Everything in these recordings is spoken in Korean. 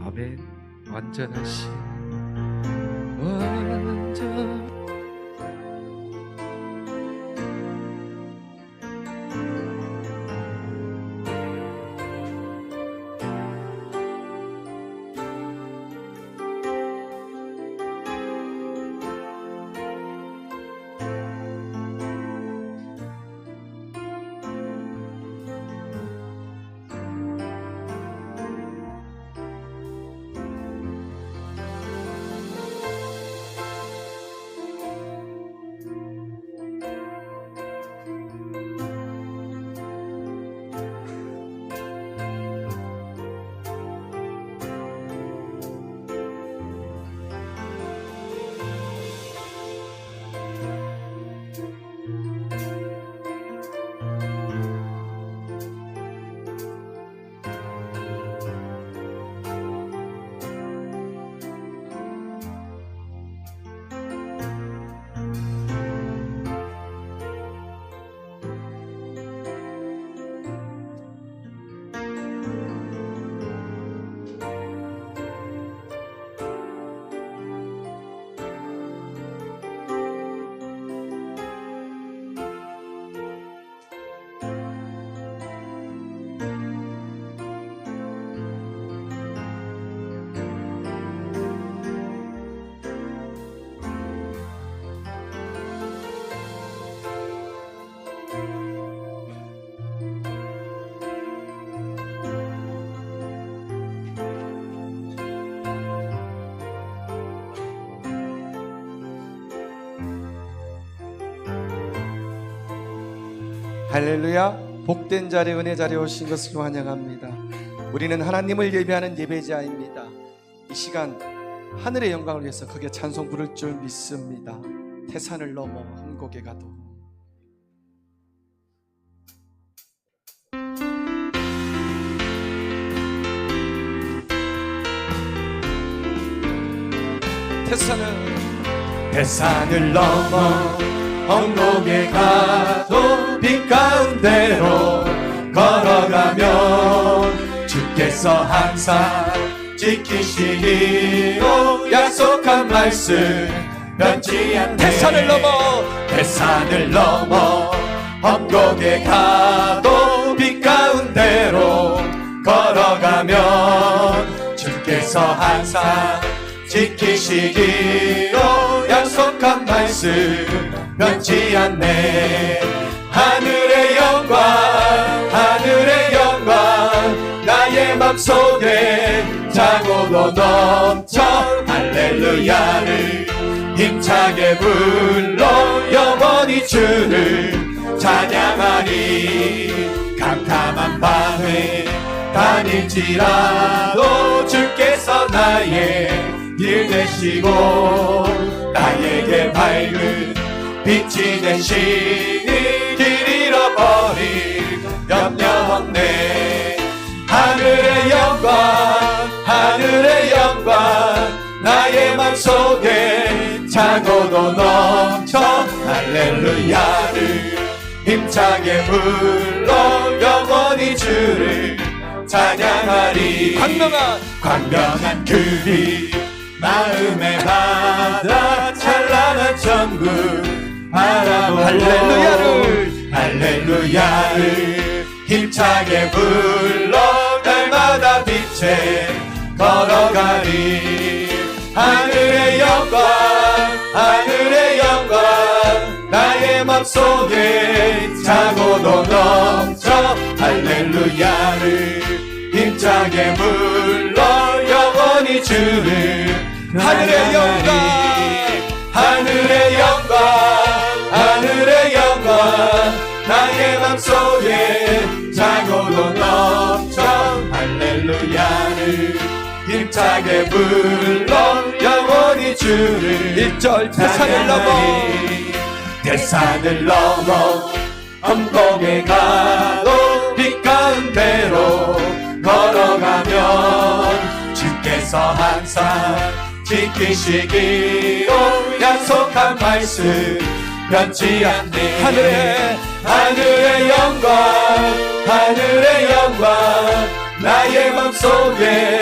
아멘. 완전하신 완전 할렐루야. 복된 자리 은혜 자리에 오신 것을 환영합니다. 우리는 하나님을 예배하는 예배자입니다. 이 시간 하늘의 영광을 위해서 크게 찬송 부를 줄 믿습니다. 태산을 넘어 한국에 가도. 태산을 넘어 언곡에 가도 빛 가운데로 걸어가면 주께서 항상 지키시기로 약속한 말씀 변치 않네. 태산을 넘어 언곡에 가도 빛 가운데로 걸어가면 주께서 항상 지키시기로 약속한 말씀 변치 않네. 하늘의 영광 나의 맘속에 차고도 넘쳐 할렐루야를 힘차게 불러 영원히 주를 찬양하리. 캄캄한 밤에 다닐지라도 주께서 나의 길 되시고 나에게 밝은 빛이 되시니 길 잃어버릴 염려 없네. 하늘의 영광 나의 맘속에 차고도 넘쳐 할렐루야를 힘차게 불러 영원히 주를 찬양하리. 광명한 그리 마음에 받아 찬란한 천국 바라보고 할렐루야를 힘차게 불러 날마다 빛에 걸어가리. 하늘의 영광 나의 맘속에 차고도 넘쳐 할렐루야를 힘차게 불러 영원히 주를 하늘의 영광 나의 맘속에 차고도 넘쳐 할렐루야를 힘차게 불러 영원히 주를 1절 태산을 넘어 언덕에 가도 빛 가운데로 걸어가면 주께서 항상 지키시기로 약속한 말씀 변치 않네. 하늘의 영광 나의 맘속에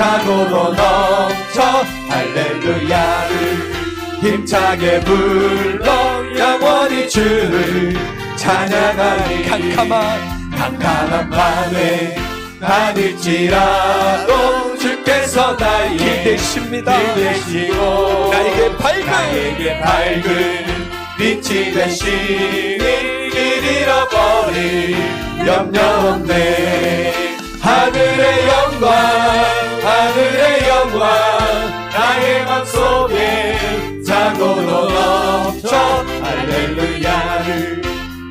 자고로 넘쳐 할렐루야를 힘차게 불러 영원히 주를 찬양하리. 캄캄한 밤에 다닐지라도 주께서 나의 길 되십니다. 되시고 나에게 밝은 빛이 되시니 길 잃어버릴 염려 없네. 하늘의 영광 나의 맘속에 자고로 넘쳐 할렐루야를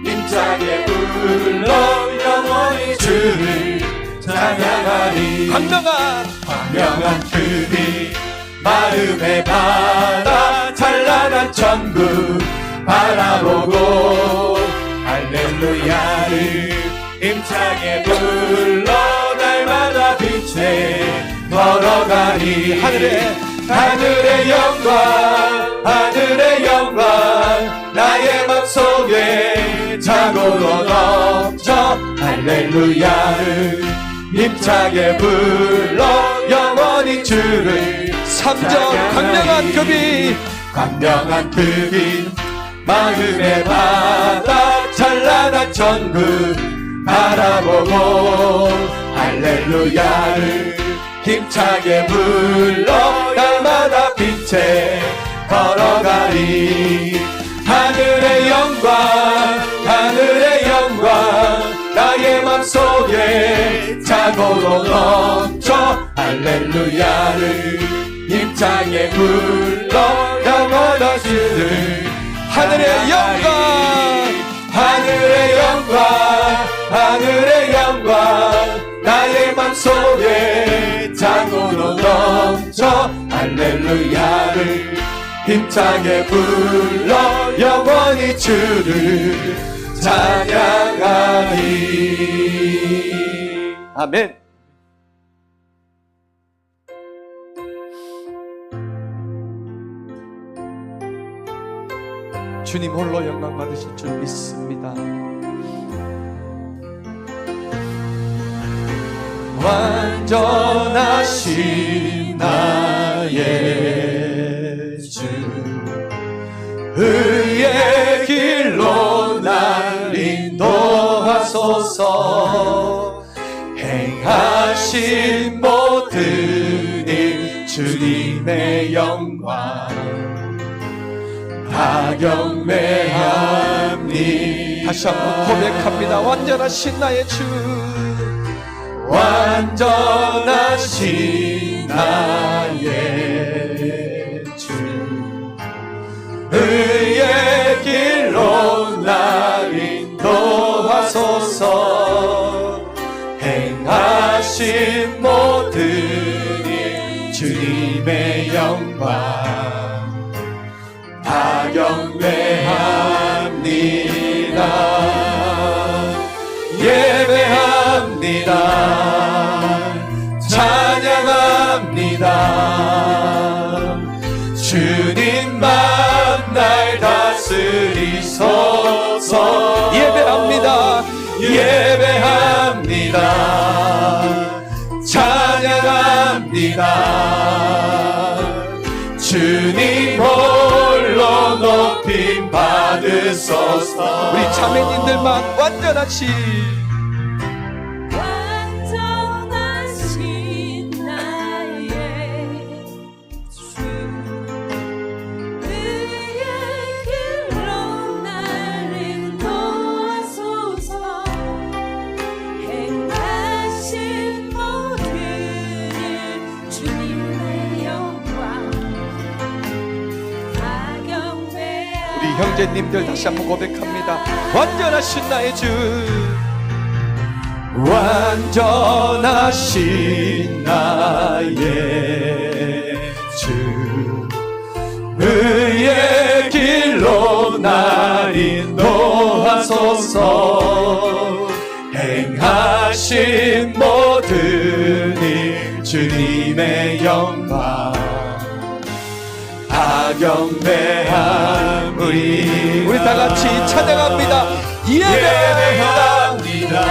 힘차게 불러 영원히 주를 찬양하리. 광명한 그 빛 마음의 바다 찬란한 천국 바라보고 할렐루야를 힘차게 불러 날마다 빛에 걸어가리. 하늘의 영광 나의 맘속에 자고로 넘쳐 할렐루야를 힘차게 불러 영원히 주를 3절 광명한 그 빛 마음의 바다 찬란한 천국 바라보고 할렐루야를 힘차게 불러 날마다 빛에 걸어가리. 하늘의 영광 나의 맘속에 자고로 넘쳐 할렐루야를 힘차게 불러 영원히 주를 하늘의 영광 나의 맘속에 자고로 넘쳐 할렐루야를 힘차게 불러 영원히 주를 찬양하리. 아멘. 주님 홀로 영광 받으실 줄 믿습니다. 완전하신 나의 주 의의 길로 날 인도하소서. 행하신 모든 일 주님의 영광 다 경배합니다. 다시 한번 고백합니다. 완전하신 나의 주 완전하신 나의 주 의의 길로 날 인도하소서. 행하신 모든 일 주님의 영광 다 경배합니다. 예배합니다. 찬양합니다. 주님만 날 다스리소서. 예배합니다. 찬양합니다. 주님 홀로 높임 받으소서. 우리 자매님들만 완전하신 나의 주 의의 길로 날 인도하소서. 행하신 모든 일 주님의 영광 다 경배하리. 우리 형제님들 다시 한번 고백합니다. 완전하신 나의 주 완전하신 나의 주 의의 길로 날 인도하소서. 행하신 모든 일 주님의 영광 다 경배함. 우리 다 같이 찬양합니다. 예배합니다.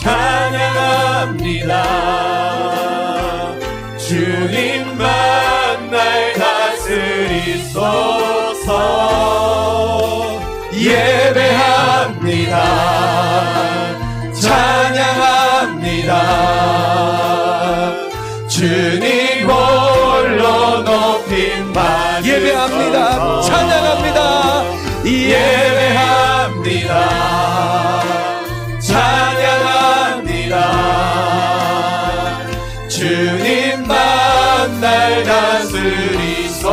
찬양합니다. 주님만 날 다스리소서. 예배합니다. 찬양합니다. 주님 홀로 높임 받으소서. 예배합니다. 찬양합니다. 예배합니다. 찬양합니다. 주님만 날 다스리소서.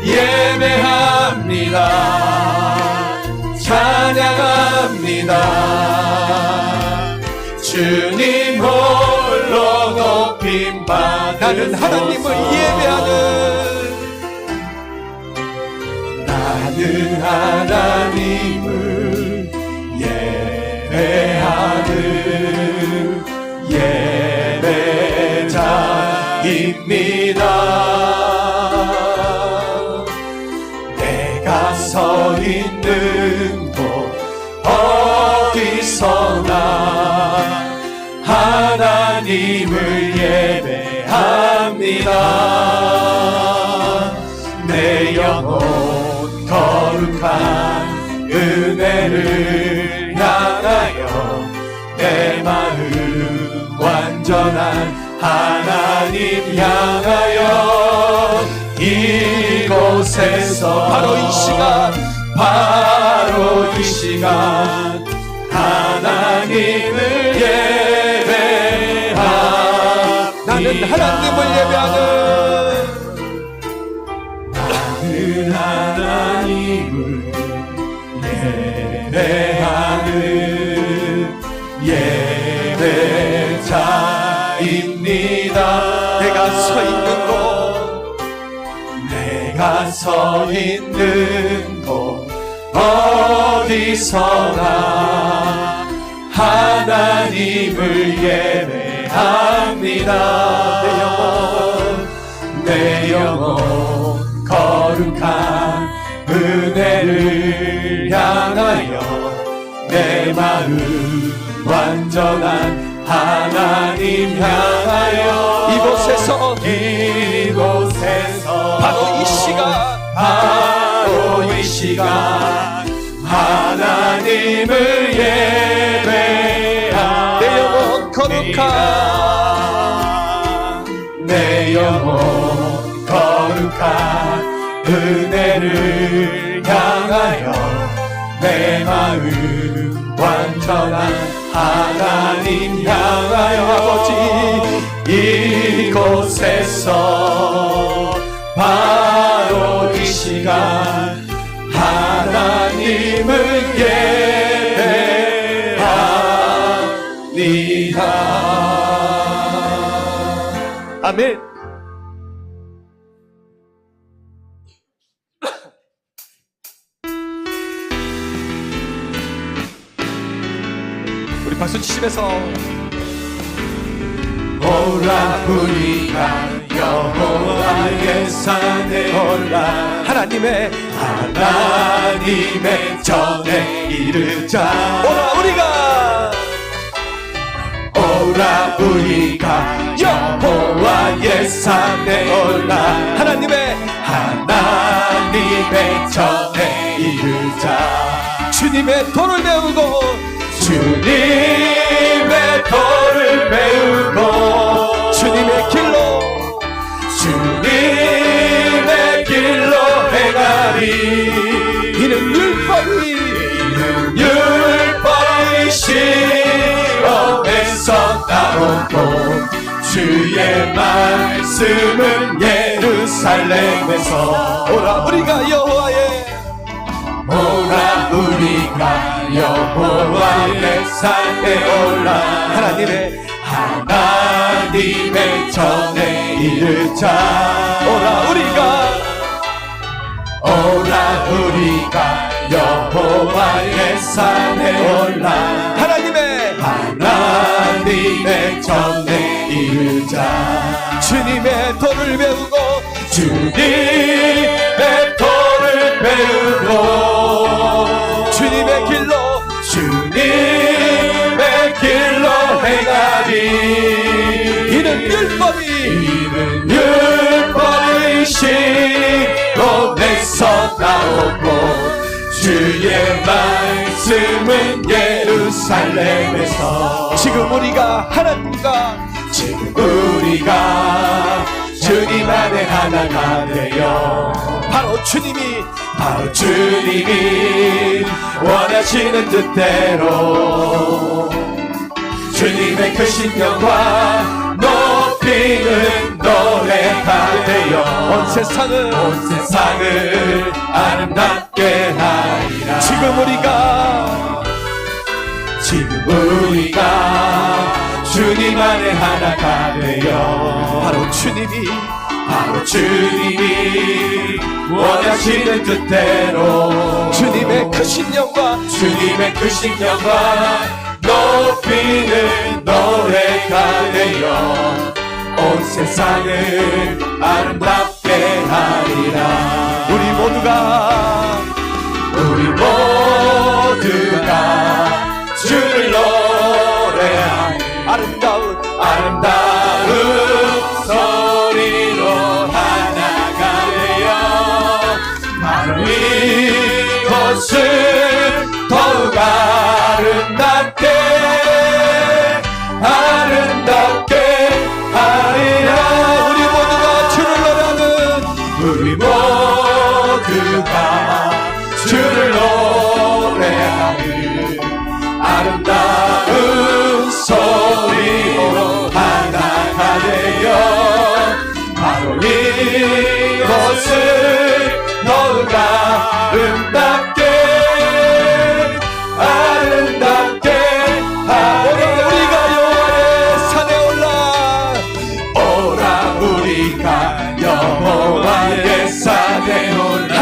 예배합니다. 찬양합니다. 주님 홀로 높임 받으소서. 나는 하나님을 예배하는 나는 하나님을 예배하는 예배자입니다. 내가 서 있는 곳 어디서나 하나님을 예배합니다. 내 영혼 거룩한 은혜를 향하여 내 마음 완전한 하나님 향하여 이곳에서 바로 이 시간 바로 이 시간 하나님을 예배합니다. 나는 하나님을 예배하는 나는 하나님을 예배하는 예배자입니다. 내가 서 있는 곳 내가 서 있는 곳 어디서나 하나님을 예배합니다. 내 영혼 거룩한 은혜를 향하여 내 마음 완전한 하나님 향하여 이곳에서 바로 이 시간 바로 이 시간 하나님을 예배합니다. 내 영혼 거룩한 내 영혼 거룩한 은혜를 향하여 내 마음 완전한 하나님 향하여 아버지 이곳에서 바로 이 시간 하나님을 예배합니다. 아멘. 우리 박수 치시면서 오라 우리가 여호와의 산에 올라 하나님의 전에 이르자. 오라 우리가 오라 우리가 여호와의 산에 올라 하나님의 전에 이르자. 주님의 도를 배우고 주님의 도를 배우고 주님의 길로 행하리. 이는 율법이 시험에서 따르고 주의 말씀은 예루살렘에서 오라 우리가 여호와의 산에 올라 하나님의 전에 이르자. 오라 우리가 여호와의 산에 올라 하나님의 전에 이르자. 주님의 도를 배우고 주님의 도를 배우고 주님의 길로 행하리. 이는 율법의 시온에서 나오고 주의 말씀은 예루살렘에서 지금 우리가 하나님과 우리가 주님 안에 하나가 되어 바로 주님이 원하시는 뜻대로 주님의 크신 영광 높이는 노래가 되어 온 세상을 아름답게 하리라. 지금 우리가 주님 안에 하나가 되어 바로 주님이 원하시는 뜻대로 주님의 크신 영광 높이는 노래가 되어 온 세상을 아름답게 하리라. 우리 모두가 주를 노래하니 아름다운 소리로 하나가 되어 바로 이곳을 더욱 아름답게 하리라. 우리 모두가 주를 노래하는 아름다운 소리로 하나가 되어 바로 이곳을 더욱 아름답게 우리가 여호와의 산에 올라 우리가 여호와의 산에 올라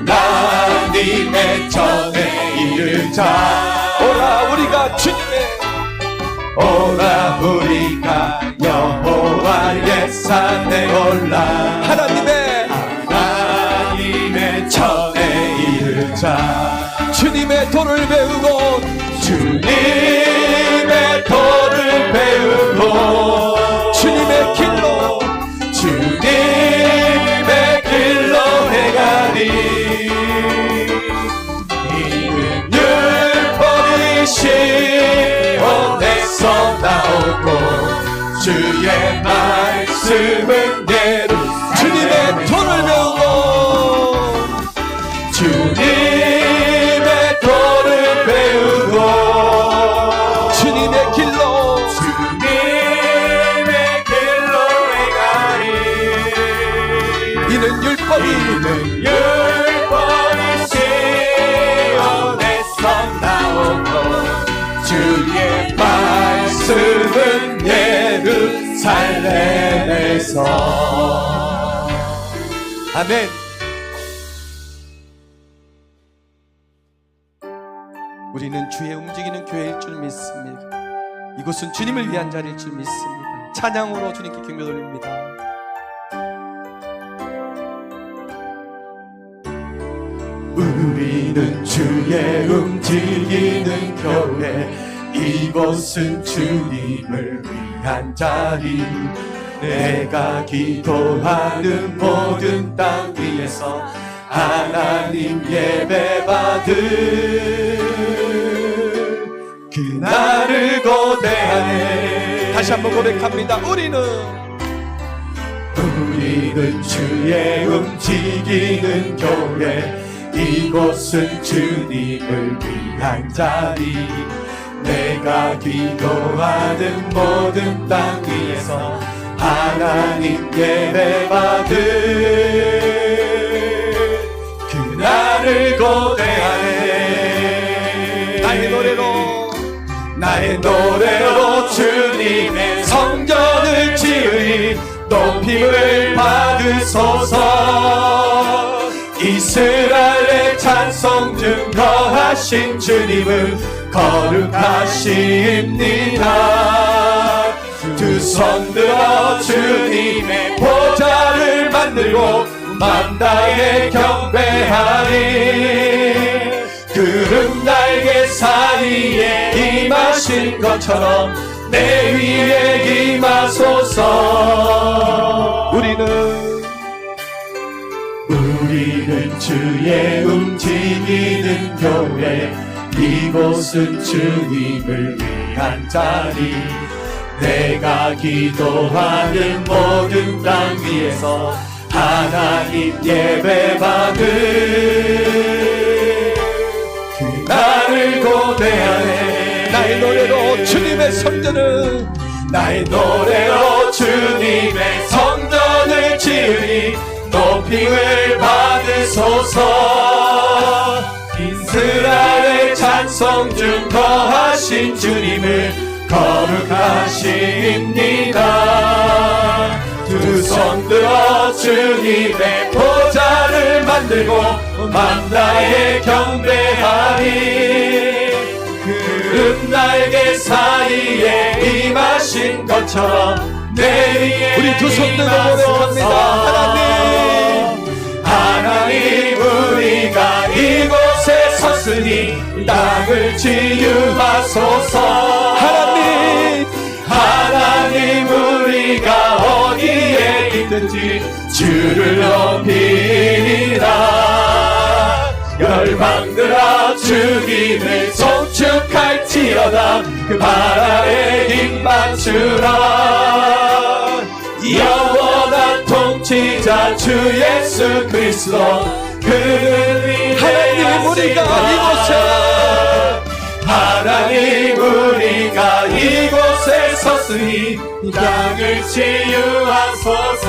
하나님의 전에 이르자. 우리가 여호와의 산에 올라 하나님의 전에 이르자. 주님의 도를 배우고 주님의 길로 행하리. 이는 율법이 시온에서 나오고 주의 말씀은 주님의 도를 배우고 주님의 길로 행하리. 이는 율법이 시온에서 나오고 주의 말씀은 예루살렘에서. 아멘. 우리는 주의 움직이는 교회일 줄 믿습니다. 이곳은 주님을 위한 자리일 줄 믿습니다. 찬양으로 주님께 경배 돌립니다. 우리는 주의 움직이는 교회, 이곳은 주님을 위한 자리. 내가 기도하는 모든 땅 위에서 하나님 예배 받을 그날을 고대하네. 다시 한번 고백합니다. 우리는 주의 움직이는 교회, 이곳은 주님을 위한 자리. 내가 기도하는 모든 땅 위에서 하나님 예배 받을 그날을 고대하네. 나의 노래로 주님의 성전을 지으니 높임을 받으소서. 이스라엘의 찬송 중 거하신 주님은 거룩하십니다. 두 손 들어 주님의 보좌를 만들고 만다에 경배하리. 구름 날개 사이에 임하신 것처럼 내 위에 임하소서. 우리는 주의 움직이는 교회, 이곳은 주님을 위한 자리. 내가 기도하는 모든 땅 위에서 하나님 예배받을 그날을 고대하네. 나의 노래로 주님의 성전을, 나의 노래로 주님의 성전을 지으니 높임을 받으소서. 이스라엘 찬송 중 거하신 주님을 거룩하십니다. 두 손 들어 주님의 보좌를 만들고 만다에 경배하리. 그 날개 사이에 임하신 것처럼 내 위에 우리 두 손 들고 고백합니다. 하나님 우리가 이곳에 섰으니 땅을 치유하소서. 하나님 우리가 어디에 있든지 주를 높이리라. 열방들아 주님을 송축할지어다. 그 바라에 힘 맞추라. 영원한 통치자 주 예수 그리스도, 그는 위대하신 하나님 우리가 이곳에, 하나님 우리가 이곳에 섰으니 이 땅을 치유하소서.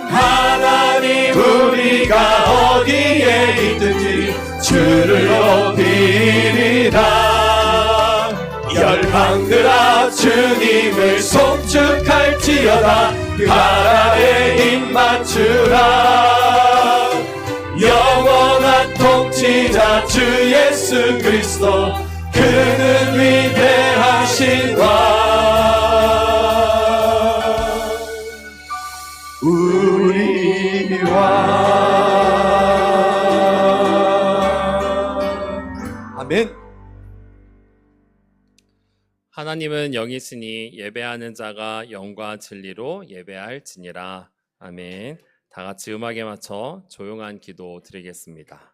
하나님 우리가 어디에 있든지 주를 높이리라. 열방들아 주님을 송축할지어다. 그 나라에 힘 맞추라. 영원한 통치자 주 예수 그리스도, 그는 위대하신 왕, 우리 왕. 아멘. 하나님은 영이시니 예배하는 자가 영과 진리로 예배할지니라. 아멘. 다 같이 음악에 맞춰 조용한 기도 드리겠습니다.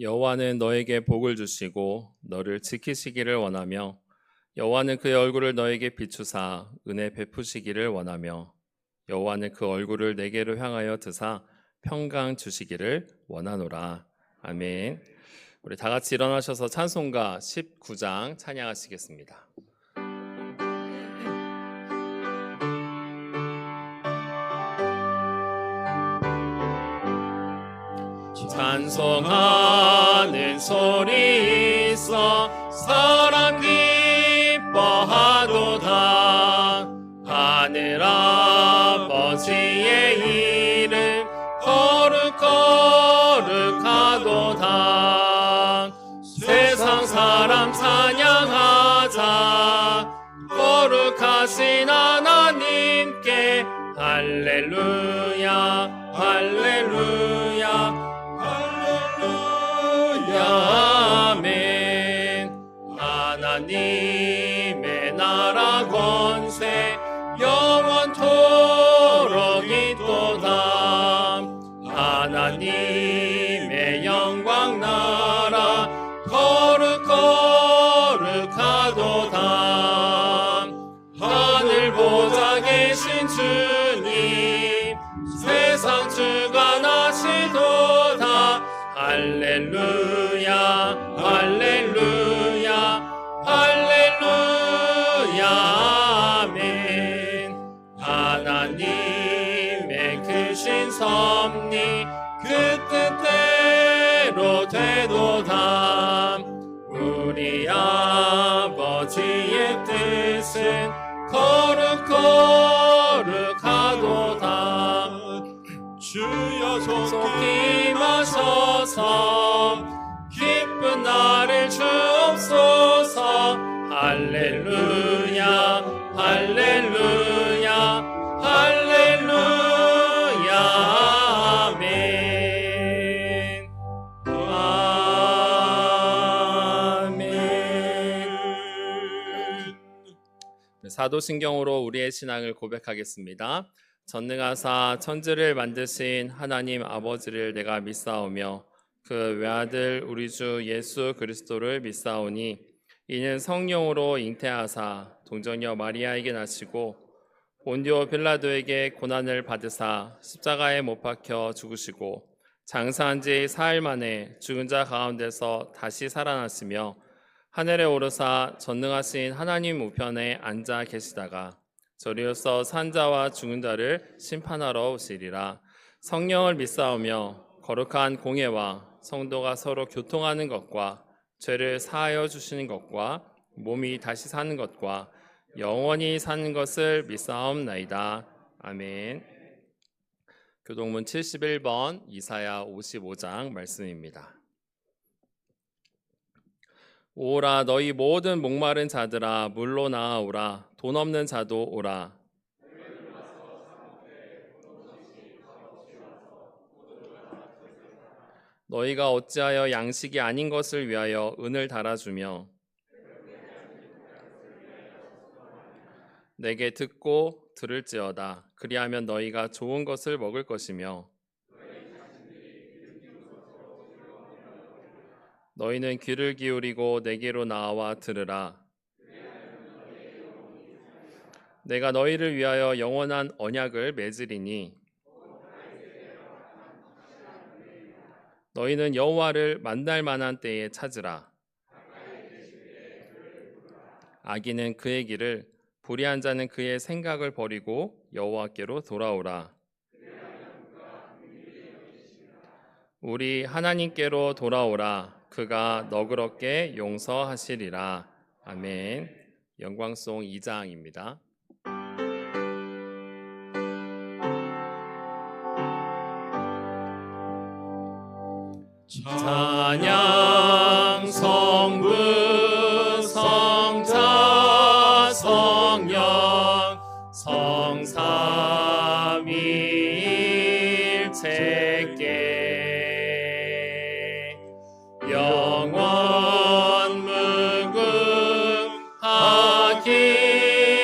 여호와는 너에게 복을 주시고 너를 지키시기를 원하며, 여호와는 그의 얼굴을 너에게 비추사 은혜 베푸시기를 원하며, 여호와는 그 얼굴을 내게로 향하여 드사 평강 주시기를 원하노라. 아멘. 우리 다 같이 일어나셔서 찬송가 19장 찬양하시겠습니다. 찬송하는 소리 있어 사람 기뻐하도다. 하늘 아버지의 이름 거룩거룩하도다. 세상 사람 찬양하자. 거룩하신 하나님께 할렐루야 할렐루야 아멘. 하나님의 나라 권세 영원토록 있도다. 하나님의 영광 나라 거룩거룩하도다. 하늘 보좌 계신 주님 세상 주관하시도다. 할렐루야 할렐루야 할렐루야 아멘. 하나님의 그 주신 섭리 그 뜻대로 되도다. 우리 아버지의 뜻은 거룩하도다. 주여 속히 마셔서 기쁜 나를 주옵소서. 할렐루야 할렐루야 할렐루야 아멘. 아멘. 사도신경으로 우리의 신앙을 고백하겠습니다. 전능하사 천지를 만드신 하나님 아버지를 내가 믿사오며 그 외아들 우리 주 예수 그리스도를 믿사오니 이는 성령으로 잉태하사 동정녀 마리아에게 나시고 본디오 빌라도에게 고난을 받으사 십자가에 못 박혀 죽으시고 장사한 지 사흘 만에 죽은 자 가운데서 다시 살아났으며 하늘에 오르사 전능하신 하나님 우편에 앉아 계시다가 저리로서 산 자와 죽은 자를 심판하러 오시리라. 성령을 믿사오며 거룩한 공예와 성도가 서로 교통하는 것과 죄를 사하여 주시는 것과 몸이 다시 사는 것과 영원히 사는 것을 믿사옵나이다. 아멘. 교동문 71번 이사야 55장 말씀입니다. 오라 너희 모든 목마른 자들아 물로 나아오라. 돈 없는 자도 오라. 너희가 어찌하여 양식이 아닌 것을 위하여 은을 달아주며 내게 듣고 들을지어다. 그리하면 너희가 좋은 것을 먹을 것이며 너희는 귀를 기울이고 내게로 나와 들으라. 내가 너희를 위하여 영원한 언약을 맺으리니 너희는 여호와를 만날 만한 때에 찾으라. 악인은 그의 길을, 불의한 자는 그의 생각을 버리고 여호와께로 돌아오라. 우리 하나님께로 돌아오라. 그가 너그럽게 용서하시리라. 아멘. 영광송 2장입니다. 찬양 성부 성자 성령 성삼위일체께 영원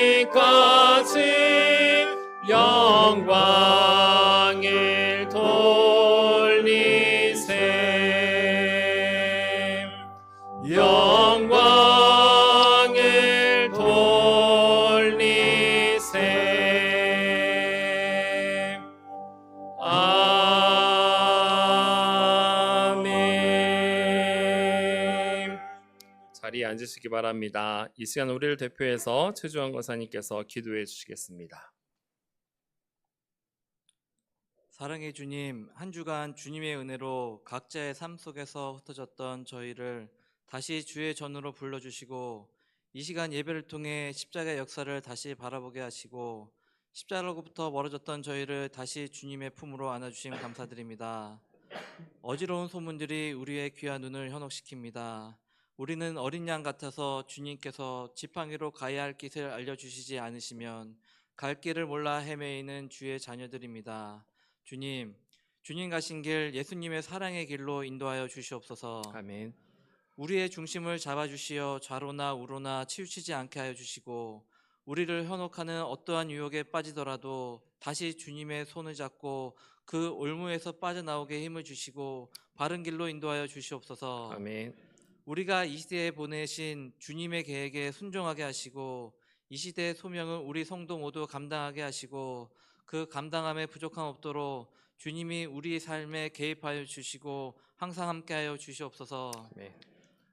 무궁하기까지 영광을 돌리세. 영광을 돌리세. 아멘. 자리에 앉으시기 바랍니다. 이 시간 우리를 대표해서 최주환 권사님께서 기도해 주시겠습니다. 사랑의 주님, 한 주간 주님의 은혜로 각자의 삶 속에서 흩어졌던 저희를 다시 주의 전으로 불러주시고 이 시간 예배를 통해 십자가의 역사를 다시 바라보게 하시고 십자가로부터 멀어졌던 저희를 다시 주님의 품으로 안아주심 감사드립니다. 어지러운 소문들이 우리의 귀한 눈을 현혹시킵니다. 우리는 어린 양 같아서 주님께서 지팡이로 가야 할 길을 알려주시지 않으시면 갈 길을 몰라 헤매이는 주의 자녀들입니다. 주님 가신 길 예수님의 사랑의 길로 인도하여 주시옵소서. 아멘. 우리의 중심을 잡아주시어 좌로나 우로나 치우치지 않게 하여 주시고 우리를 현혹하는 어떠한 유혹에 빠지더라도 다시 주님의 손을 잡고 그 올무에서 빠져나오게 힘을 주시고 바른 길로 인도하여 주시옵소서. 아멘. 우리가 이 시대에 보내신 주님의 계획에 순종하게 하시고 이 시대의 소명을 우리 성도 모두 감당하게 하시고 그 감당함에 부족함 없도록 주님이 우리 삶에 개입하여 주시고 항상 함께하여 주시옵소서. 아멘.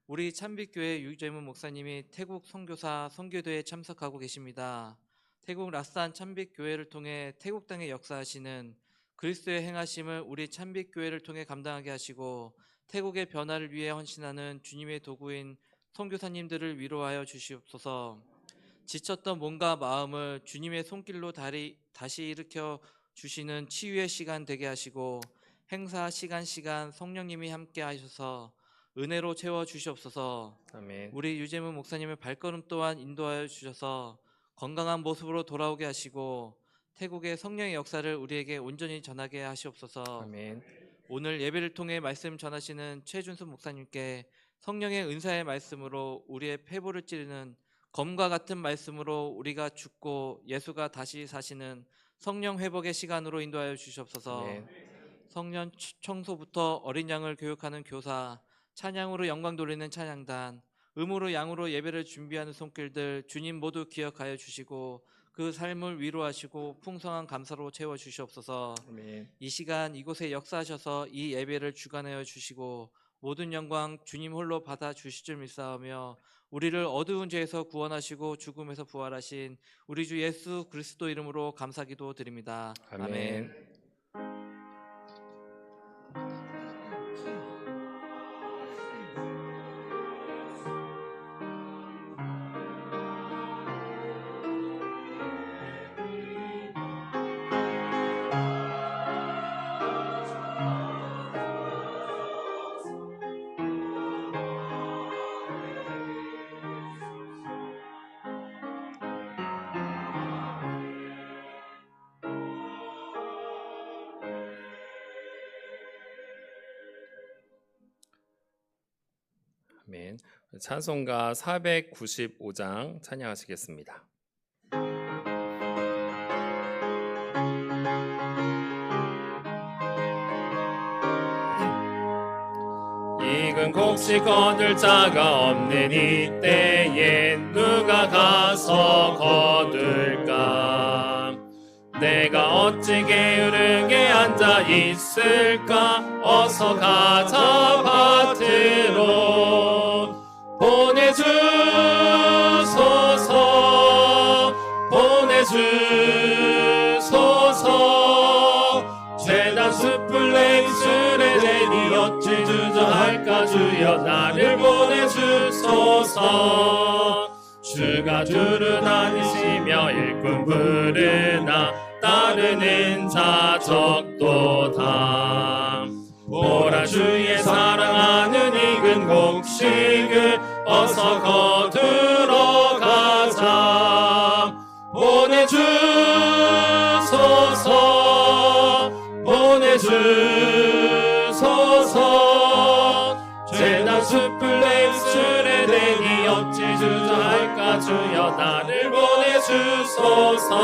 우리 참빛교회 유재문 목사님이 태국 선교사 선교대에 참석하고 계십니다. 태국 라산 참빛교회를 통해 태국 땅에 역사하시는 그리스도의 행하심을 우리 참빛교회를 통해 감당하게 하시고 태국의 변화를 위해 헌신하는 주님의 도구인 선교사님들을 위로하여 주시옵소서. 지쳤던 몸과 마음을 주님의 손길로 다시 일으켜 주시는 치유의 시간 되게 하시고 행사 시간 성령님이 함께 하셔서 은혜로 채워 주시옵소서. 아멘. 우리 유재문 목사님의 발걸음 또한 인도하여 주셔서 건강한 모습으로 돌아오게 하시고 태국의 성령의 역사를 우리에게 온전히 전하게 하시옵소서. 아멘. 오늘 예배를 통해 말씀 전하시는 최준수 목사님께 성령의 은사의 말씀으로 우리의 폐부를 찌르는 검과 같은 말씀으로 우리가 죽고 예수가 다시 사시는 성령 회복의 시간으로 인도하여 주시옵소서. 아멘. 성년 청소부터 어린 양을 교육하는 교사, 찬양으로 영광 돌리는 찬양단, 음으로 양으로 예배를 준비하는 손길들 주님 모두 기억하여 주시고 그 삶을 위로하시고 풍성한 감사로 채워 주시옵소서. 아멘. 이 시간 이곳에 역사하셔서 이 예배를 주관하여 주시고 모든 영광 주님 홀로 받아 주실 줄 믿사오며 우리를 어두운 죄에서 구원하시고 죽음에서 부활하신 우리 주 예수 그리스도 이름으로 감사기도 드립니다. 아멘. 아멘. 찬송가 495장 찬양하시겠습니다. 이근 곡식 거둘 자가 없는 이때에 누가 가서 거둘까? 내가 어찌 게으르게 앉아 있을까? 어서 가자 밭으로 보내주소서 보내주소서. 죄다 숯불 냉술에 대니 어찌 주저할까? 주여 나를 보내주소서. 주가 주를 다니시며 일꾼 부르나 따르는 자 적도다. 보라 주의 사랑하는 익은 곡식을 어서 거두러 가자. 보내주소서 보내주소서. 죄난 숯불 냉술에 대니 어찌 주저할까? 주여 나를 보내주소서.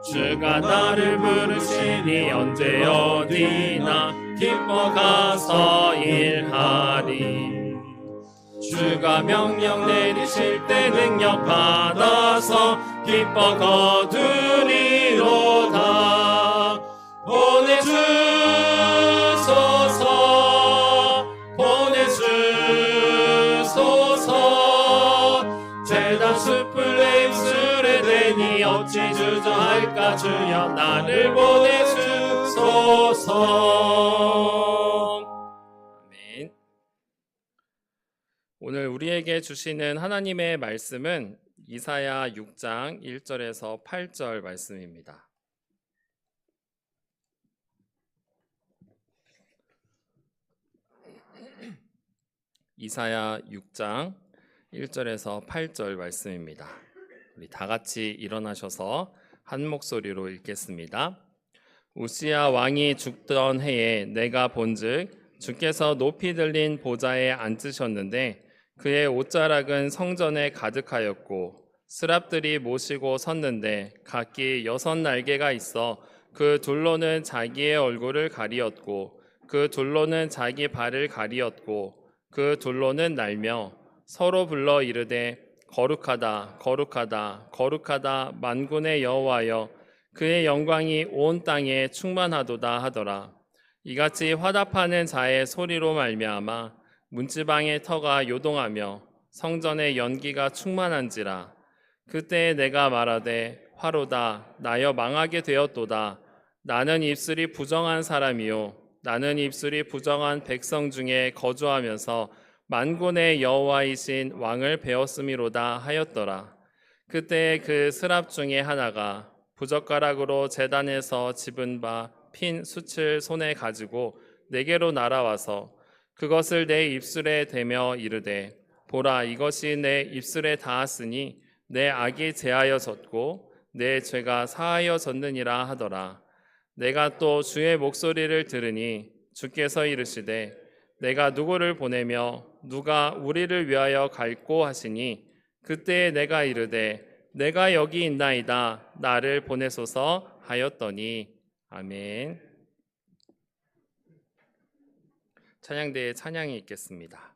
주가 나를 부르시니 언제 어디나 기뻐 가서 일하리. 주가 명령 내리실 때 능력 받아서 기뻐 거두리로다. 보내주소서 보내주소서. 죄다 숯불 냉술에 대니 어찌 주저할까? 주여 나를 보내주소서. 아멘. 오늘 우리에게 주시는 하나님의 말씀은 이사야 6장 1절에서 8절 말씀입니다. 이사야 6장 1절에서 8절 말씀입니다. 우리 다 같이 일어나셔서 한 목소리로 읽겠습니다. 우시야 왕이 죽던 해에 내가 본즉 주께서 높이 들린 보좌에 앉으셨는데 그의 옷자락은 성전에 가득하였고 스랍들이 모시고 섰는데 각기 6날개가 있어 그 둘로는 자기의 얼굴을 가리었고 그 둘로는 자기 발을 가리었고 그 둘로는 날며 서로 불러 이르되 거룩하다 거룩하다 거룩하다 만군의 여호와여 그의 영광이 온 땅에 충만하도다 하더라. 이같이 화답하는 자의 소리로 말미암아 문지방의 터가 요동하며 성전의 연기가 충만한지라. 그때 내가 말하되 화로다 나여 망하게 되었도다. 나는 입술이 부정한 사람이요 나는 입술이 부정한 백성 중에 거주하면서 만군의 여호와이신 왕을 배웠음이로다 하였더라. 그때 그 스랍 중에 하나가 부젓가락으로 제단에서 집은 바 핀 숯을 손에 가지고 내게로 날아와서 그것을 내 입술에 대며 이르되 보라 이것이 내 입술에 닿았으니 내 악이 제하여졌고 내 죄가 사하여졌느니라 하더라. 내가 또 주의 목소리를 들으니 주께서 이르시되 내가 누구를 보내며 누가 우리를 위하여 갈꼬 하시니 그때에 내가 이르되 내가 여기 있나이다 나를 보내소서 하였더니 아멘. 찬양대에 찬양이 있겠습니다.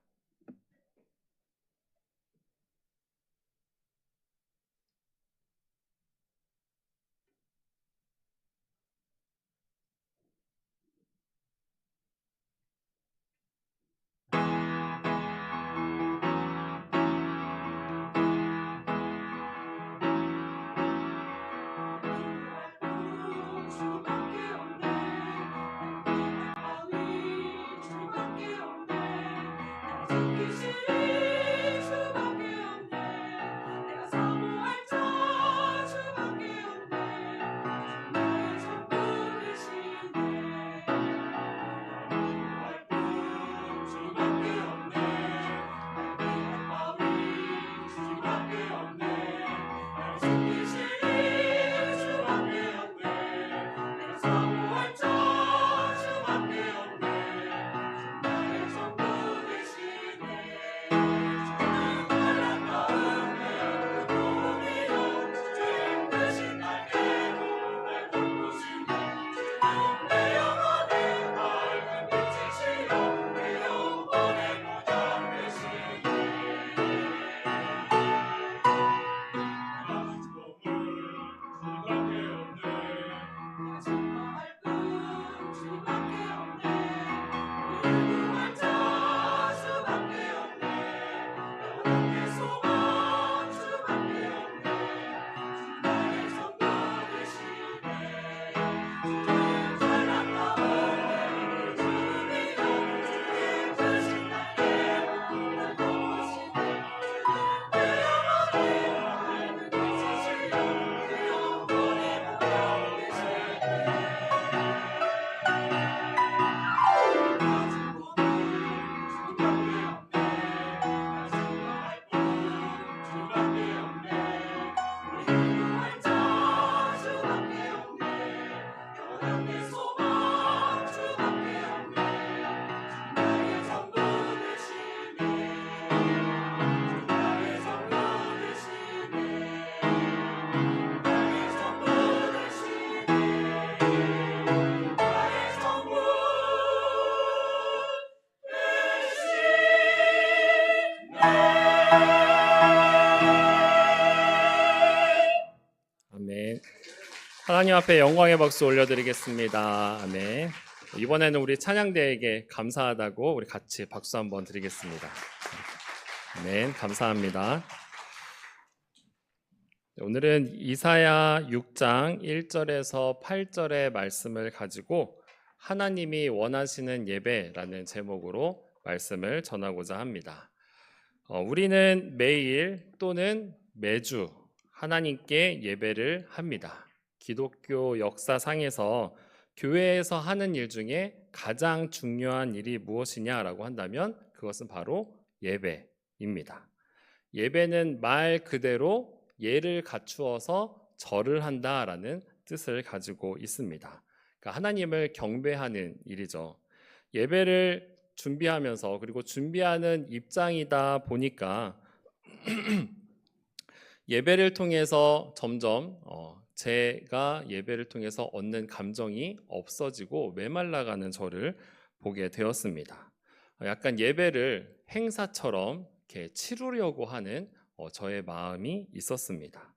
아멘. 하나님 앞에 영광의 박수 올려드리겠습니다. 아멘. 이번에는 우리 찬양대에게 감사하다고 우리 같이 박수 한번 드리겠습니다. 아멘. 감사합니다. 오늘은 이사야 6장 1절에서 8절의 말씀을 가지고 하나님이 원하시는 예배라는 제목으로 말씀을 전하고자 합니다. 우리는 매일 또는 매주 하나님께 예배를 합니다. 기독교 역사상에서 교회에서 하는 일 중에 가장 중요한 일이 무엇이냐라고 한다면 그것은 바로 예배입니다. 예배는 말 그대로 예를 갖추어서 절을 한다라는 뜻을 가지고 있습니다. 그러니까 하나님을 경배하는 일이죠. 예배를 준비하면서 그리고 준비하는 입장이다 보니까 예배를 통해서 점점 제가 예배를 통해서 얻는 감정이 없어지고 메말라가는 저를 보게 되었습니다. 약간 예배를 행사처럼 이렇게 치르려고 하는 저의 마음이 있었습니다.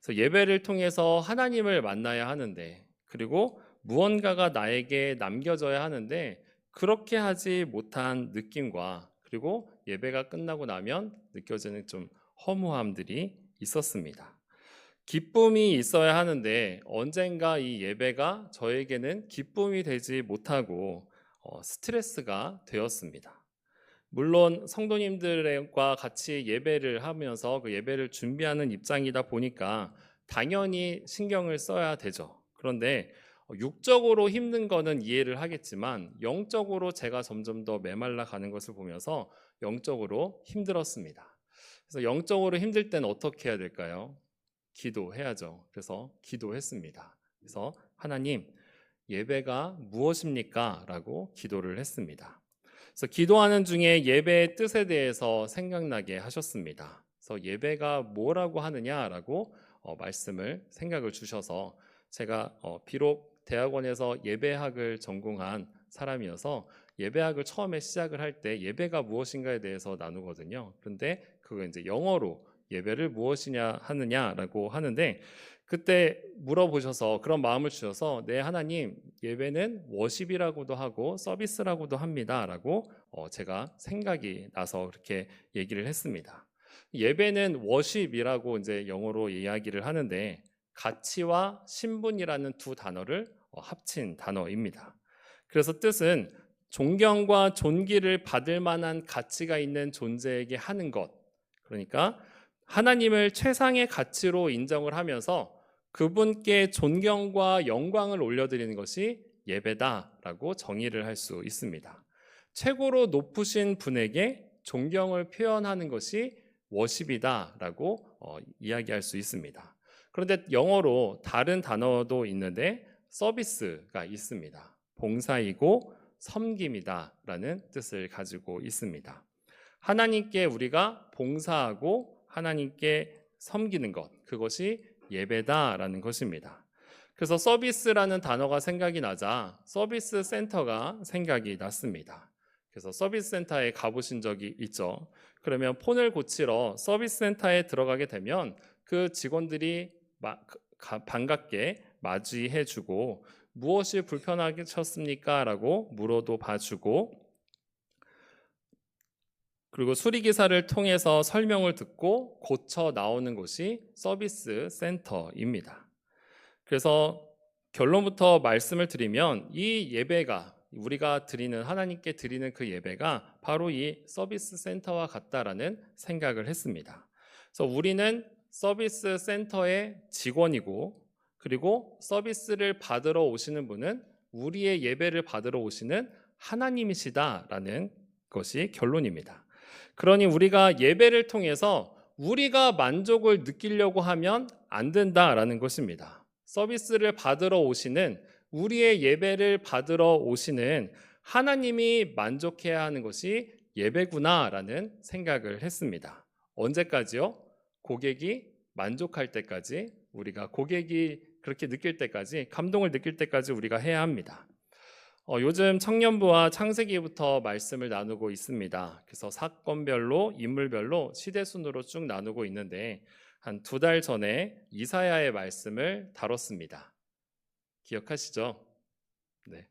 그래서 예배를 통해서 하나님을 만나야 하는데 그리고 무언가가 나에게 남겨져야 하는데 그렇게 하지 못한 느낌과 그리고 예배가 끝나고 나면 느껴지는 좀 허무함들이 있었습니다. 기쁨이 있어야 하는데 언젠가 이 예배가 저에게는 기쁨이 되지 못하고 스트레스가 되었습니다. 물론 성도님들과 같이 예배를 하면서 그 예배를 준비하는 입장이다 보니까 당연히 신경을 써야 되죠. 그런데 육적으로 힘든 거는 이해를 하겠지만 영적으로 제가 점점 더 메말라 가는 것을 보면서 영적으로 힘들었습니다. 그래서 영적으로 힘들 때는 어떻게 해야 될까요? 기도해야죠. 그래서 기도했습니다. 그래서 하나님, 예배가 무엇입니까? 라고 기도를 했습니다. 그래서 기도하는 중에 예배의 뜻에 대해서 생각나게 하셨습니다. 그래서 예배가 뭐라고 하느냐라고 생각을 주셔서 제가 비록 대학원에서 예배학을 전공한 사람이어서 예배학을 처음에 시작을 할 때 예배가 무엇인가에 대해서 나누거든요. 그런데 그거 이제 영어로 예배를 무엇이냐 하느냐라고 하는데 그때 물어보셔서 그런 마음을 주셔서 네 하나님 예배는 워십이라고도 하고 서비스라고도 합니다라고 제가 생각이 나서 그렇게 얘기를 했습니다. 예배는 워십이라고 이제 영어로 이야기를 하는데 가치와 신분이라는 두 단어를 합친 단어입니다. 그래서 뜻은 존경과 존귀를 받을 만한 가치가 있는 존재에게 하는 것. 그러니까 하나님을 최상의 가치로 인정을 하면서 그분께 존경과 영광을 올려드리는 것이 예배다라고 정의를 할 수 있습니다. 최고로 높으신 분에게 존경을 표현하는 것이 워십이다라고 이야기할 수 있습니다. 그런데 영어로 다른 단어도 있는데 서비스가 있습니다. 봉사이고 섬김이다라는 뜻을 가지고 있습니다. 하나님께 우리가 봉사하고 하나님께 섬기는 것, 그것이 예배다라는 것입니다. 그래서 서비스라는 단어가 생각이 나자 서비스 센터가 생각이 났습니다. 그래서 서비스 센터에 가보신 적이 있죠. 그러면 폰을 고치러 서비스 센터에 들어가게 되면 그 직원들이 반갑게 맞이해주고 무엇이 불편하셨습니까? 라고 물어도 봐주고 그리고 수리기사를 통해서 설명을 듣고 고쳐 나오는 곳이 서비스 센터입니다. 그래서 결론부터 말씀을 드리면 이 예배가 우리가 드리는 하나님께 드리는 그 예배가 바로 이 서비스 센터와 같다라는 생각을 했습니다. 그래서 우리는 서비스 센터의 직원이고 그리고 서비스를 받으러 오시는 분은 우리의 예배를 받으러 오시는 하나님이시다라는 것이 결론입니다. 그러니 우리가 예배를 통해서 우리가 만족을 느끼려고 하면 안 된다라는 것입니다. 서비스를 받으러 오시는 우리의 예배를 받으러 오시는 하나님이 만족해야 하는 것이 예배구나라는 생각을 했습니다. 언제까지요? 고객이 만족할 때까지 우리가 고객이 그렇게 느낄 때까지 감동을 느낄 때까지 우리가 해야 합니다. 요즘 청년부와 창세기부터 말씀을 나누고 있습니다. 그래서 사건별로 인물별로 시대순으로 쭉 나누고 있는데 한 2달 전에 이사야의 말씀을 다뤘습니다. 기억하시죠? 네.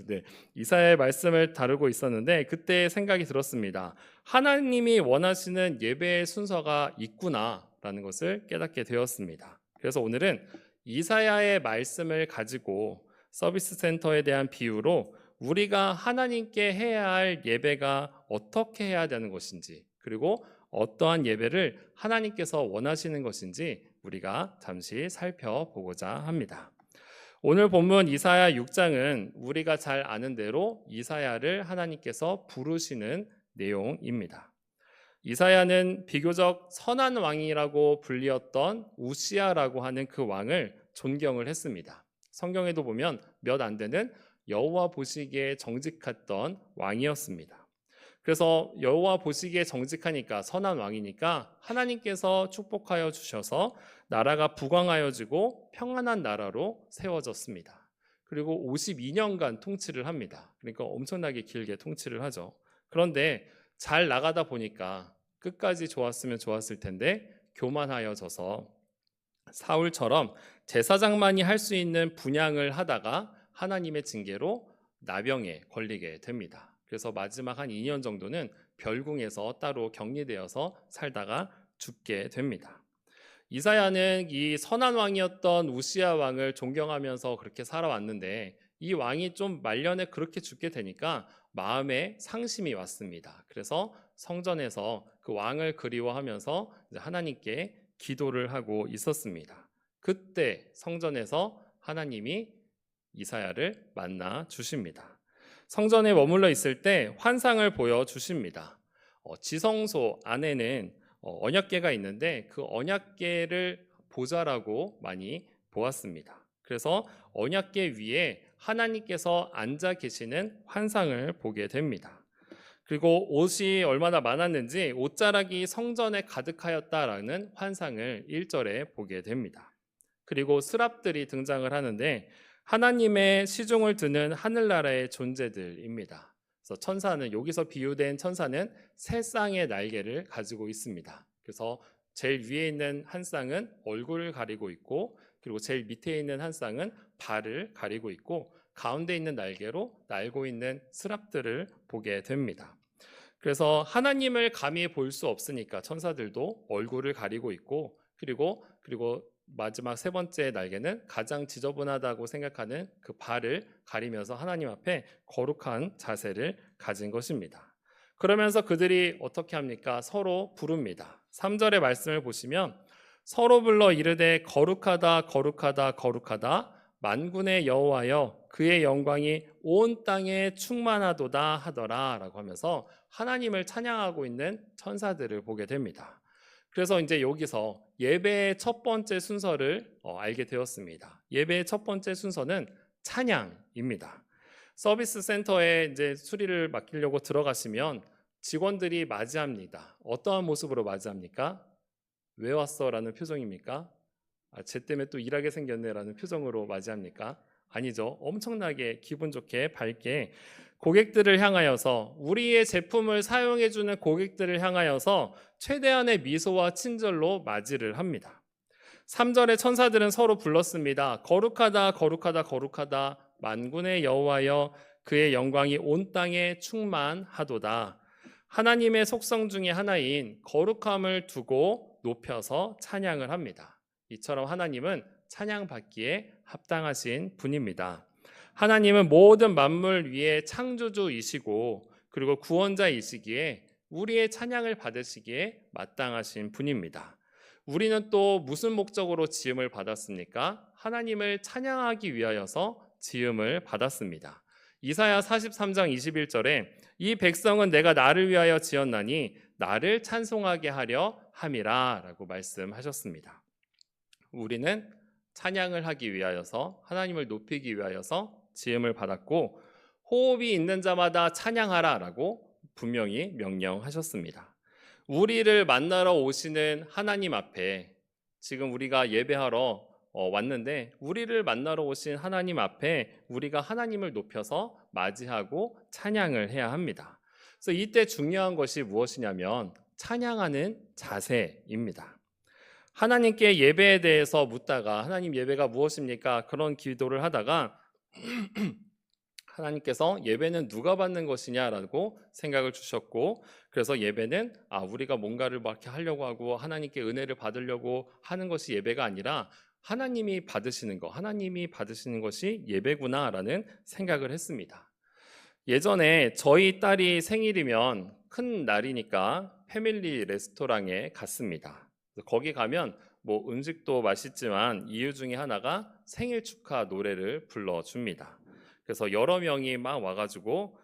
네. 이사야의 말씀을 다루고 있었는데 그때 생각이 들었습니다. 하나님이 원하시는 예배의 순서가 있구나라는 것을 깨닫게 되었습니다. 그래서 오늘은 이사야의 말씀을 가지고 서비스 센터에 대한 비유로 우리가 하나님께 해야 할 예배가 어떻게 해야 되는 것인지 그리고 어떠한 예배를 하나님께서 원하시는 것인지 우리가 잠시 살펴보고자 합니다. 오늘 본문 이사야 6장은 우리가 잘 아는 대로 이사야를 하나님께서 부르시는 내용입니다. 이사야는 비교적 선한 왕이라고 불리었던 우시야라고 하는 그 왕을 존경을 했습니다. 성경에도 보면 몇 안 되는 여호와 보시기에 정직했던 왕이었습니다. 그래서 여호와 보시기에 정직하니까 선한 왕이니까 하나님께서 축복하여 주셔서 나라가 부강하여지고 평안한 나라로 세워졌습니다. 그리고 52년간 통치를 합니다. 그러니까 엄청나게 길게 통치를 하죠. 그런데 잘 나가다 보니까 끝까지 좋았으면 좋았을 텐데 교만하여져서 사울처럼 제사장만이 할 수 있는 분향을 하다가 하나님의 징계로 나병에 걸리게 됩니다. 그래서 마지막 한 2년 정도는 별궁에서 따로 격리되어서 살다가 죽게 됩니다. 이사야는 이 선한 왕이었던 우시야 왕을 존경하면서 그렇게 살아왔는데 이 왕이 좀 말년에 그렇게 죽게 되니까 마음에 상심이 왔습니다. 그래서 성전에서 그 왕을 그리워하면서 이제 하나님께 기도를 하고 있었습니다. 그때 성전에서 하나님이 이사야를 만나 주십니다. 성전에 머물러 있을 때 환상을 보여주십니다. 지성소 안에는 언약궤가 있는데 그 언약궤를 보좌라고 많이 보았습니다. 그래서 언약궤 위에 하나님께서 앉아 계시는 환상을 보게 됩니다. 그리고 옷이 얼마나 많았는지 옷자락이 성전에 가득하였다라는 환상을 1절에 보게 됩니다. 그리고 스랍들이 등장을 하는데 하나님의 시중을 드는 하늘나라의 존재들입니다. 그래서 천사는, 여기서 비유된 천사는 세 쌍의 날개를 가지고 있습니다. 그래서 제일 위에 있는 한 쌍은 얼굴을 가리고 있고, 그리고 제일 밑에 있는 한 쌍은 발을 가리고 있고, 가운데 있는 날개로 날고 있는 스랍들을 보게 됩니다. 그래서 하나님을 감히 볼 수 없으니까 천사들도 얼굴을 가리고 있고, 그리고 마지막 세 번째 날개는 가장 지저분하다고 생각하는 그 발을 가리면서 하나님 앞에 거룩한 자세를 가진 것입니다. 그러면서 그들이 어떻게 합니까? 서로 부릅니다. 3절의 말씀을 보시면 서로 불러 이르되 거룩하다 거룩하다 거룩하다 만군의 여호와여 그의 영광이 온 땅에 충만하도다 하더라 라고 하면서 하나님을 찬양하고 있는 천사들을 보게 됩니다. 그래서 이제 여기서 예배의 첫 번째 순서를 알게 되었습니다. 예배의 첫 번째 순서는 찬양입니다. 서비스 센터에 이제 수리를 맡기려고 들어가시면 직원들이 맞이합니다. 어떠한 모습으로 맞이합니까? 왜 왔어? 라는 표정입니까? 쟤 때문에 또 일하게 생겼네 라는 표정으로 맞이합니까? 아니죠. 엄청나게 기분 좋게 밝게 고객들을 향하여서, 우리의 제품을 사용해주는 고객들을 향하여서 최대한의 미소와 친절로 맞이를 합니다. 3절의 천사들은 서로 불렀습니다. 거룩하다 거룩하다 거룩하다 만군의 여호와여 그의 영광이 온 땅에 충만하도다. 하나님의 속성 중에 하나인 거룩함을 두고 높여서 찬양을 합니다. 이처럼 하나님은 찬양받기에 합당하신 분입니다. 하나님은 모든 만물 위에 창조주이시고 그리고 구원자이시기에 우리의 찬양을 받으시기에 마땅하신 분입니다. 우리는 또 무슨 목적으로 지음을 받았습니까? 하나님을 찬양하기 위하여서 지음을 받았습니다. 이사야 43장 21절에 이 백성은 내가 나를 위하여 지었나니 나를 찬송하게 하려 함이라 라고 말씀하셨습니다. 우리는 찬양을 하기 위하여서, 하나님을 높이기 위하여서 지음을 받았고 호흡이 있는 자마다 찬양하라 라고 분명히 명령하셨습니다. 우리를 만나러 오시는 하나님 앞에, 지금 우리가 예배하러 왔는데 우리를 만나러 오신 하나님 앞에 우리가 하나님을 높여서 맞이하고 찬양을 해야 합니다. 그래서 이때 중요한 것이 무엇이냐면 찬양하는 자세입니다. 하나님께 예배에 대해서 묻다가 하나님 예배가 무엇입니까? 그런 기도를 하다가 하나님께서 예배는 누가 받는 것이냐라고 생각을 주셨고, 그래서 예배는 우리가 뭔가를 막 이렇게 하려고 하고 하나님께 은혜를 받으려고 하는 것이 예배가 아니라 하나님이 받으시는 것이 예배구나라는 생각을 했습니다. 예전에 저희 딸이 생일이면 큰 날이니까 패밀리 레스토랑에 갔습니다. 거기 가면 뭐 음식도 맛있지만 이유 중에 하나가 생일 축하 노래를 불러줍니다. 그래서 여러 명이 막 와가지고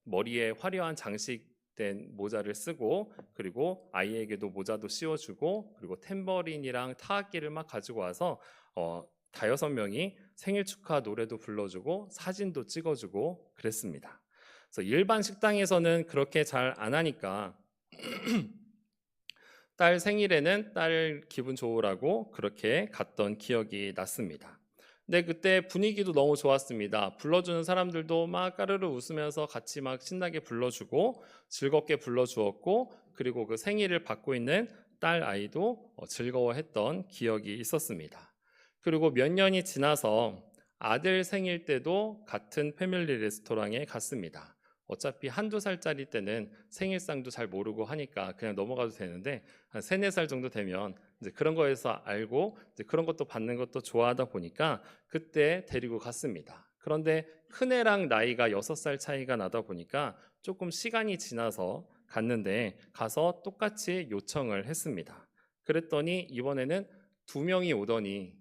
머리에 화려한 장식된 모자를 쓰고, 그리고 아이에게도 모자도 씌워주고, 그리고 탬버린이랑 타악기를 막 가지고 와서 5-6명이 생일 축하 노래도 불러주고 사진도 찍어주고 그랬습니다. 그래서 일반 식당에서는 그렇게 잘 안 하니까 딸 생일에는 딸 기분 좋으라고 그렇게 갔던 기억이 났습니다. 근데 그때 분위기도 너무 좋았습니다. 불러주는 사람들도 막 까르르 웃으면서 같이 막 신나게 불러주고 즐겁게 불러주었고, 그리고 그 생일을 받고 있는 딸 아이도 즐거워했던 기억이 있었습니다. 그리고 몇 년이 지나서 아들 생일 때도 같은 패밀리 레스토랑에 갔습니다. 어차피 한두 살짜리 때는 생일상도 잘 모르고 하니까 그냥 넘어가도 되는데 한 3, 4살 정도 되면 이제 그런 거에서 알고 이제 그런 것도 받는 것도 좋아하다 보니까 그때 데리고 갔습니다. 그런데 큰애랑 나이가 6살 차이가 나다 보니까 조금 시간이 지나서 갔는데 가서 똑같이 요청을 했습니다. 그랬더니 이번에는 2명이 오더니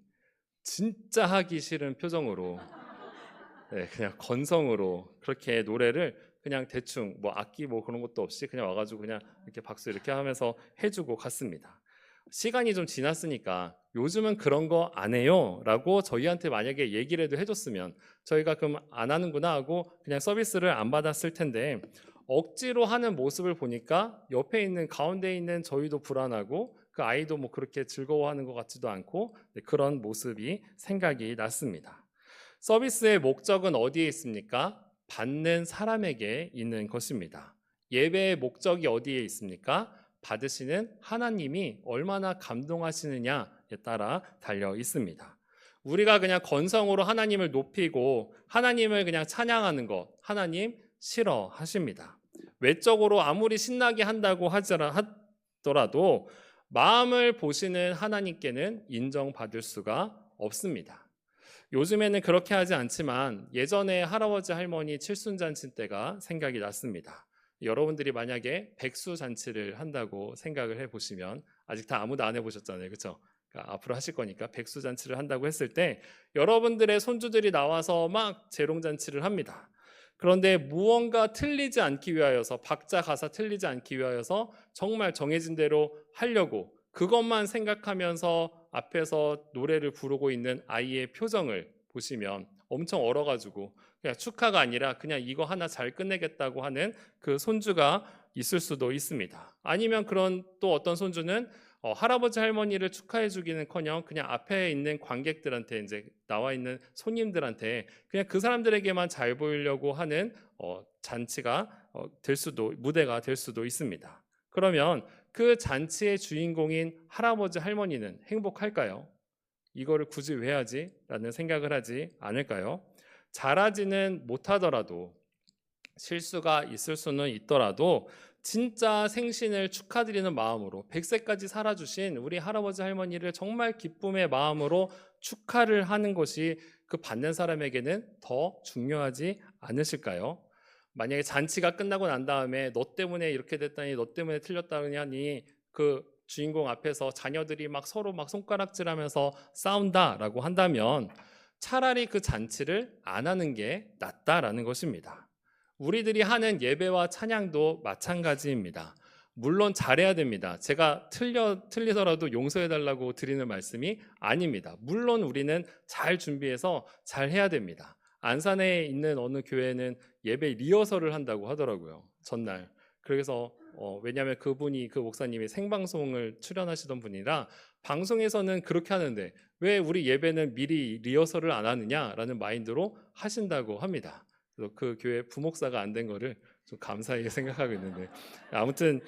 진짜 하기 싫은 표정으로 그냥 건성으로 그렇게 노래를 그냥 대충 뭐 악기 뭐 그런 것도 없이 그냥 와가지고 그냥 이렇게 박수 이렇게 하면서 해주고 갔습니다. 시간이 좀 지났으니까 요즘은 그런 거 안 해요 라고 저희한테 만약에 얘기를 해줬으면 저희가 그럼 안 하는구나 하고 그냥 서비스를 안 받았을 텐데 억지로 하는 모습을 보니까 옆에 있는 가운데 있는 저희도 불안하고 그 아이도 뭐 그렇게 즐거워하는 것 같지도 않고 그런 모습이 생각이 났습니다. 서비스의 목적은 어디에 있습니까? 받는 사람에게 있는 것입니다. 예배의 목적이 어디에 있습니까? 받으시는 하나님이 얼마나 감동하시느냐에 따라 달려 있습니다. 우리가 그냥 건성으로 하나님을 높이고 하나님을 그냥 찬양하는 것, 하나님 싫어하십니다. 외적으로 아무리 신나게 한다고 하더라도 마음을 보시는 하나님께는 인정받을 수가 없습니다. 요즘에는 그렇게 하지 않지만 예전에 할아버지 할머니 칠순잔치 때가 생각이 났습니다. 여러분들이 만약에 백수잔치를 한다고 생각을 해보시면 아직 다 아무도 안 해보셨잖아요. 그렇죠? 그러니까 앞으로 하실 거니까 백수잔치를 한다고 했을 때 여러분들의 손주들이 나와서 막 재롱잔치를 합니다. 그런데 무언가 틀리지 않기 위하여서 박자 가사 틀리지 않기 위하여서 정말 정해진 대로 하려고 그것만 생각하면서 앞에서 노래를 부르고 있는 아이의 표정을 보시면 엄청 얼어가지고 그냥 축하가 아니라 그냥 이거 하나 잘 끝내겠다고 하는 그 손주가 있을 수도 있습니다. 아니면 그런 또 어떤 손주는 할아버지 할머니를 축하해 주기는커녕 그냥 앞에 있는 관객들한테 이제 나와 있는 손님들한테 그냥 그 사람들에게만 잘 보이려고 하는 잔치가 될 수도 무대가 될 수도 있습니다. 그러면 그 잔치의 주인공인 할아버지 할머니는 행복할까요? 이거를 굳이 왜 하지? 라는 생각을 하지 않을까요? 잘하지는 못하더라도 실수가 있을 수는 있더라도 진짜 생신을 축하드리는 마음으로 100세까지 살아주신 우리 할아버지 할머니를 정말 기쁨의 마음으로 축하를 하는 것이 그 받는 사람에게는 더 중요하지 않으실까요? 만약에 잔치가 끝나고 난 다음에 너 때문에 이렇게 됐다니 너 때문에 틀렸다니 하니 그 주인공 앞에서 자녀들이 막 서로 막 손가락질하면서 싸운다라고 한다면 차라리 그 잔치를 안 하는 게 낫다라는 것입니다. 우리들이 하는 예배와 찬양도 마찬가지입니다. 물론 잘해야 됩니다. 제가 틀리더라도 용서해달라고 드리는 말씀이 아닙니다. 물론 우리는 잘 준비해서 잘 해야 됩니다. 안산에 있는 어느 교회는 예배 리허설을 한다고 하더라고요. 전날. 그래서 왜냐하면 그 목사님이 생방송을 출연하시던 분이라 방송에서는 그렇게 하는데 왜 우리 예배는 미리 리허설을 안 하느냐라는 마인드로 하신다고 합니다. 그래서 그 교회 부목사가 안 된 거를 좀 감사히 생각하고 있는데 아무튼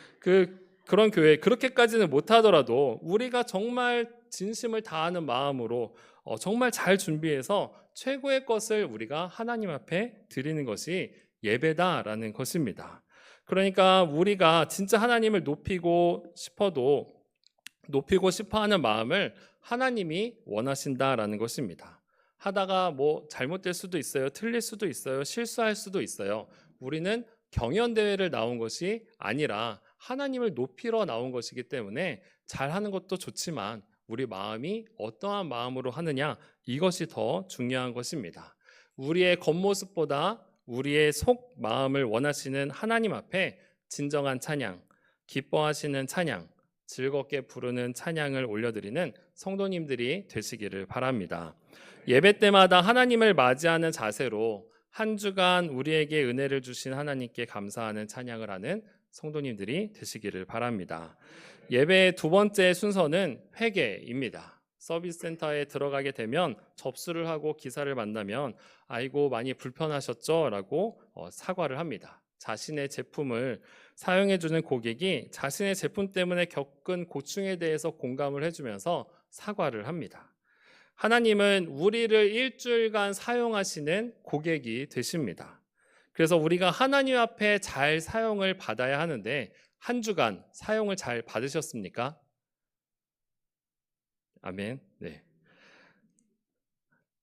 그런 교회 그렇게까지는 못하더라도 우리가 정말 진심을 다하는 마음으로 정말 잘 준비해서 최고의 것을 우리가 하나님 앞에 드리는 것이 예배다라는 것입니다. 그러니까 우리가 진짜 하나님을 높이고 싶어하는 마음을 하나님이 원하신다라는 것입니다. 하다가 뭐 잘못될 수도 있어요. 틀릴 수도 있어요. 실수할 수도 있어요. 우리는 경연대회를 나온 것이 아니라 하나님을 높이러 나온 것이기 때문에 잘하는 것도 좋지만 우리 마음이 어떠한 마음으로 하느냐 이것이 더 중요한 것입니다. 우리의 겉모습보다 우리의 속 마음을 원하시는 하나님 앞에 진정한 찬양, 기뻐하시는 찬양, 즐겁게 부르는 찬양을 올려드리는 성도님들이 되시기를 바랍니다. 예배 때마다 하나님을 맞이하는 자세로 한 주간 우리에게 은혜를 주신 하나님께 감사하는 찬양을 하는 성도님들이 되시기를 바랍니다. 예배의 두 번째 순서는 회개입니다. 서비스 센터에 들어가게 되면 접수를 하고 기사를 만나면 아이고 많이 불편하셨죠? 라고 사과를 합니다. 자신의 제품을 사용해주는 고객이 자신의 제품 때문에 겪은 고충에 대해서 공감을 해주면서 사과를 합니다. 하나님은 우리를 일주일간 사용하시는 고객이 되십니다. 그래서 우리가 하나님 앞에 잘 사용을 받아야 하는데 한 주간 사용을 잘 받으셨습니까? 아멘. 네.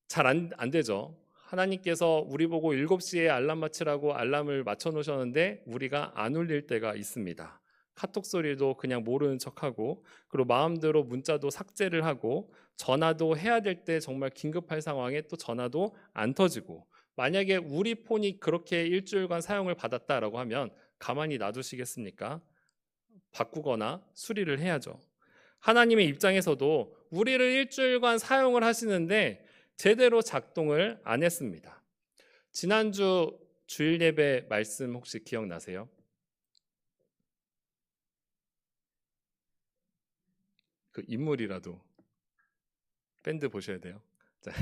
잘 안 되죠. 하나님께서 우리 보고 7시에 알람 맞추라고 알람을 맞춰 놓으셨는데 우리가 안 울릴 때가 있습니다. 카톡 소리도 그냥 모르는 척하고, 그리고 마음대로 문자도 삭제를 하고, 전화도 해야 될 때 정말 긴급할 상황에 또 전화도 안 터지고, 만약에 우리 폰이 그렇게 일주일간 사용을 받았다라고 하면 가만히 놔두시겠습니까? 바꾸거나 수리를 해야죠. 하나님의 입장에서도 우리를 일주일간 사용을 하시는데 제대로 작동을 안 했습니다. 지난주 주일 예배 말씀 혹시 기억나세요? 그 인물이라도 밴드 보셔야 돼요. 자,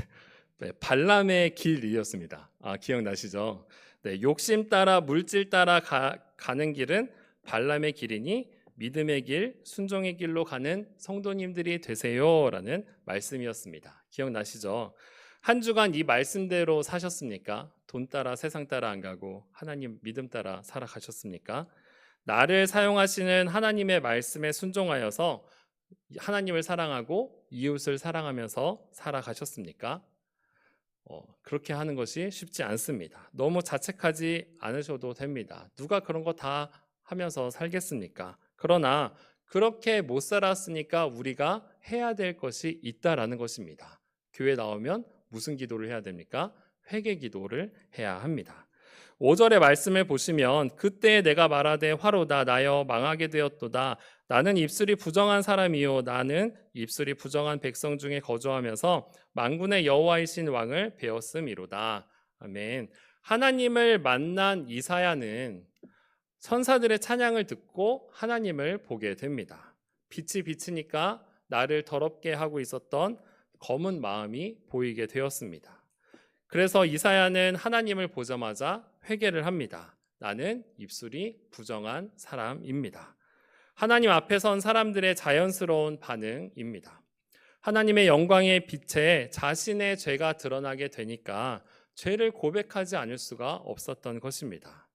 네, 발람의 길이었습니다. 기억나시죠? 네, 욕심 따라 물질 따라 가는 길은 발람의 길이니 믿음의 길, 순종의 길로 가는 성도님들이 되세요라는 말씀이었습니다. 기억나시죠? 한 주간 이 말씀대로 사셨습니까? 돈 따라 세상 따라 안 가고 하나님 믿음 따라 살아가셨습니까? 나를 사용하시는 하나님의 말씀에 순종하여서 하나님을 사랑하고 이웃을 사랑하면서 살아가셨습니까? 그렇게 하는 것이 쉽지 않습니다. 너무 자책하지 않으셔도 됩니다. 누가 그런 거 다 하면서 살겠습니까? 그러나 그렇게 못 살았으니까 우리가 해야 될 것이 있다라는 것입니다. 교회 나오면 무슨 기도를 해야 됩니까? 회개 기도를 해야 합니다. 5절의 말씀을 보시면 그때 내가 말하되 화로다 나여 망하게 되었도다. 나는 입술이 부정한 사람이요 나는 입술이 부정한 백성 중에 거주하면서 만군의 여호와이신 왕을 배웠음이로다. 아멘. 하나님을 만난 이사야는 천사들의 찬양을 듣고 하나님을 보게 됩니다. 빛이 비치니까 나를 더럽게 하고 있었던 검은 마음이 보이게 되었습니다. 그래서 이사야는 하나님을 보자마자 회개를 합니다. 나는 입술이 부정한 사람입니다. 하나님 앞에 선 사람들의 자연스러운 반응입니다. 하나님의 영광의 빛에 자신의 죄가 드러나게 되니까 죄를 고백하지 않을 수가 없었던 것입니다.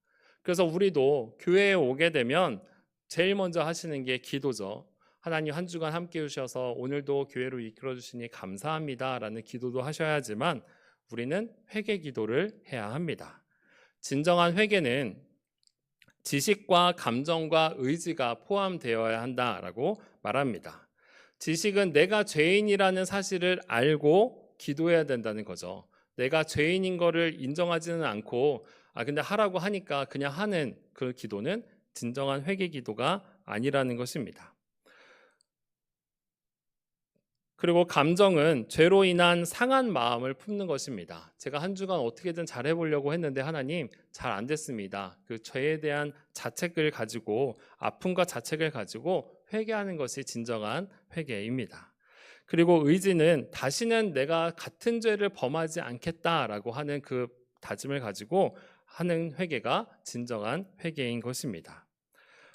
그래서 우리도 교회에 오게 되면 제일 먼저 하시는 게 기도죠. 하나님 한 주간 함께 해주셔서 오늘도 교회로 이끌어 주시니 감사합니다 라는 기도도 하셔야 하지만 우리는 회개 기도를 해야 합니다. 진정한 회개는 지식과 감정과 의지가 포함되어야 한다라고 말합니다. 지식은 내가 죄인이라는 사실을 알고 기도해야 된다는 거죠. 내가 죄인인 거를 인정하지는 않고 근데 하라고 하니까 그냥 하는 그 기도는 진정한 회개 기도가 아니라는 것입니다. 그리고 감정은 죄로 인한 상한 마음을 품는 것입니다. 제가 한 주간 어떻게든 잘해보려고 했는데 하나님 잘 안 됐습니다. 그 죄에 대한 자책을 가지고 아픔과 자책을 가지고 회개하는 것이 진정한 회개입니다. 그리고 의지는 다시는 내가 같은 죄를 범하지 않겠다라고 하는 그 다짐을 가지고 하는 회개가 진정한 회개인 것입니다.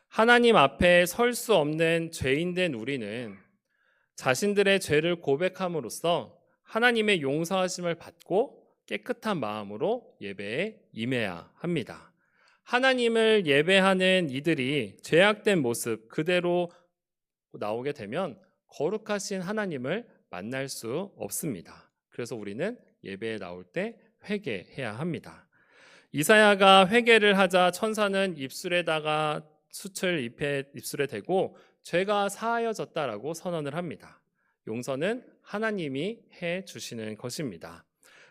하나님 앞에 설 수 없는 죄인된 우리는 자신들의 죄를 고백함으로써 하나님의 용서하심을 받고 깨끗한 마음으로 예배에 임해야 합니다. 하나님을 예배하는 이들이 죄악된 모습 그대로 나오게 되면 거룩하신 하나님을 만날 수 없습니다. 그래서 우리는 예배에 나올 때 회개해야 합니다. 이사야가 회개를 하자 천사는 입술에다가 숯을 입술에 대고 죄가 사하여졌다라고 선언을 합니다. 용서는 하나님이 해 주시는 것입니다.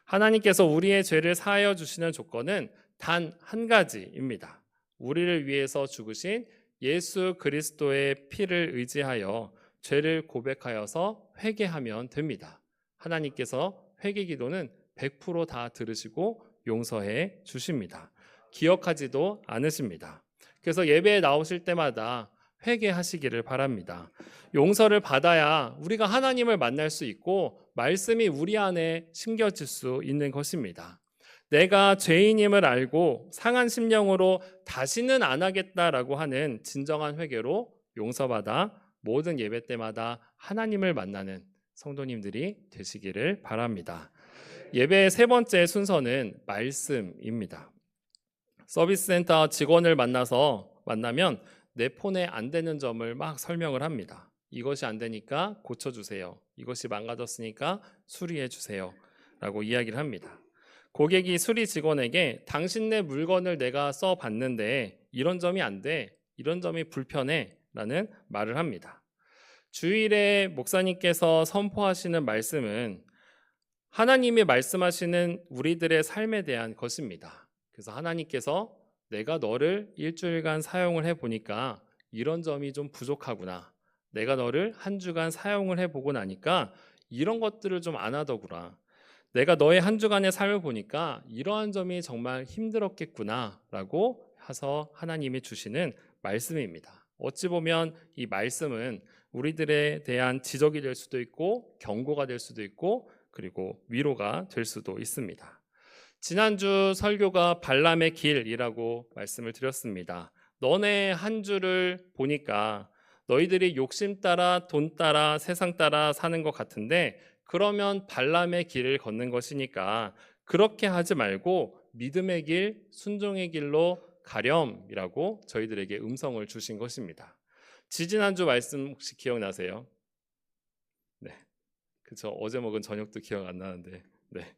하나님께서 우리의 죄를 사하여 주시는 조건은 단 한 가지입니다. 우리를 위해서 죽으신 예수 그리스도의 피를 의지하여 죄를 고백하여서 회개하면 됩니다. 하나님께서 회개 기도는 100% 다 들으시고 용서해 주십니다. 기억하지도 않으십니다. 그래서 예배에 나오실 때마다 회개하시기를 바랍니다. 용서를 받아야 우리가 하나님을 만날 수 있고 말씀이 우리 안에 심겨질 수 있는 것입니다. 내가 죄인임을 알고 상한 심령으로 다시는 안 하겠다라고 하는 진정한 회개로 용서받아 모든 예배 때마다 하나님을 만나는 성도님들이 되시기를 바랍니다. 예배의 세 번째 순서는 말씀입니다. 서비스 센터 직원을 만나면 내 폰에 안 되는 점을 막 설명을 합니다. 이것이 안 되니까 고쳐주세요. 이것이 망가졌으니까 수리해 주세요. 라고 이야기를 합니다. 고객이 수리 직원에게 당신네 물건을 내가 써봤는데 이런 점이 안 돼, 이런 점이 불편해 라는 말을 합니다. 주일에 목사님께서 선포하시는 말씀은 하나님이 말씀하시는 우리들의 삶에 대한 것입니다. 그래서 하나님께서 내가 너를 일주일간 사용을 해보니까 이런 점이 좀 부족하구나. 내가 너를 한 주간 사용을 해보고 나니까 이런 것들을 좀 안 하더구나. 내가 너의 한 주간의 삶을 보니까 이러한 점이 정말 힘들었겠구나 라고 해서 하나님이 주시는 말씀입니다. 어찌 보면 이 말씀은 우리들에 대한 지적이 될 수도 있고 경고가 될 수도 있고 그리고 위로가 될 수도 있습니다. 지난주 설교가 발람의 길이라고 말씀을 드렸습니다. 너네 한 주를 보니까 너희들이 욕심 따라 돈 따라 세상 따라 사는 것 같은데 그러면 발람의 길을 걷는 것이니까 그렇게 하지 말고 믿음의 길, 순종의 길로 가렴이라고 저희들에게 음성을 주신 것입니다. 지지난주 말씀 혹시 기억나세요? 네, 그렇죠. 어제 먹은 저녁도 기억 안 나는데, 네.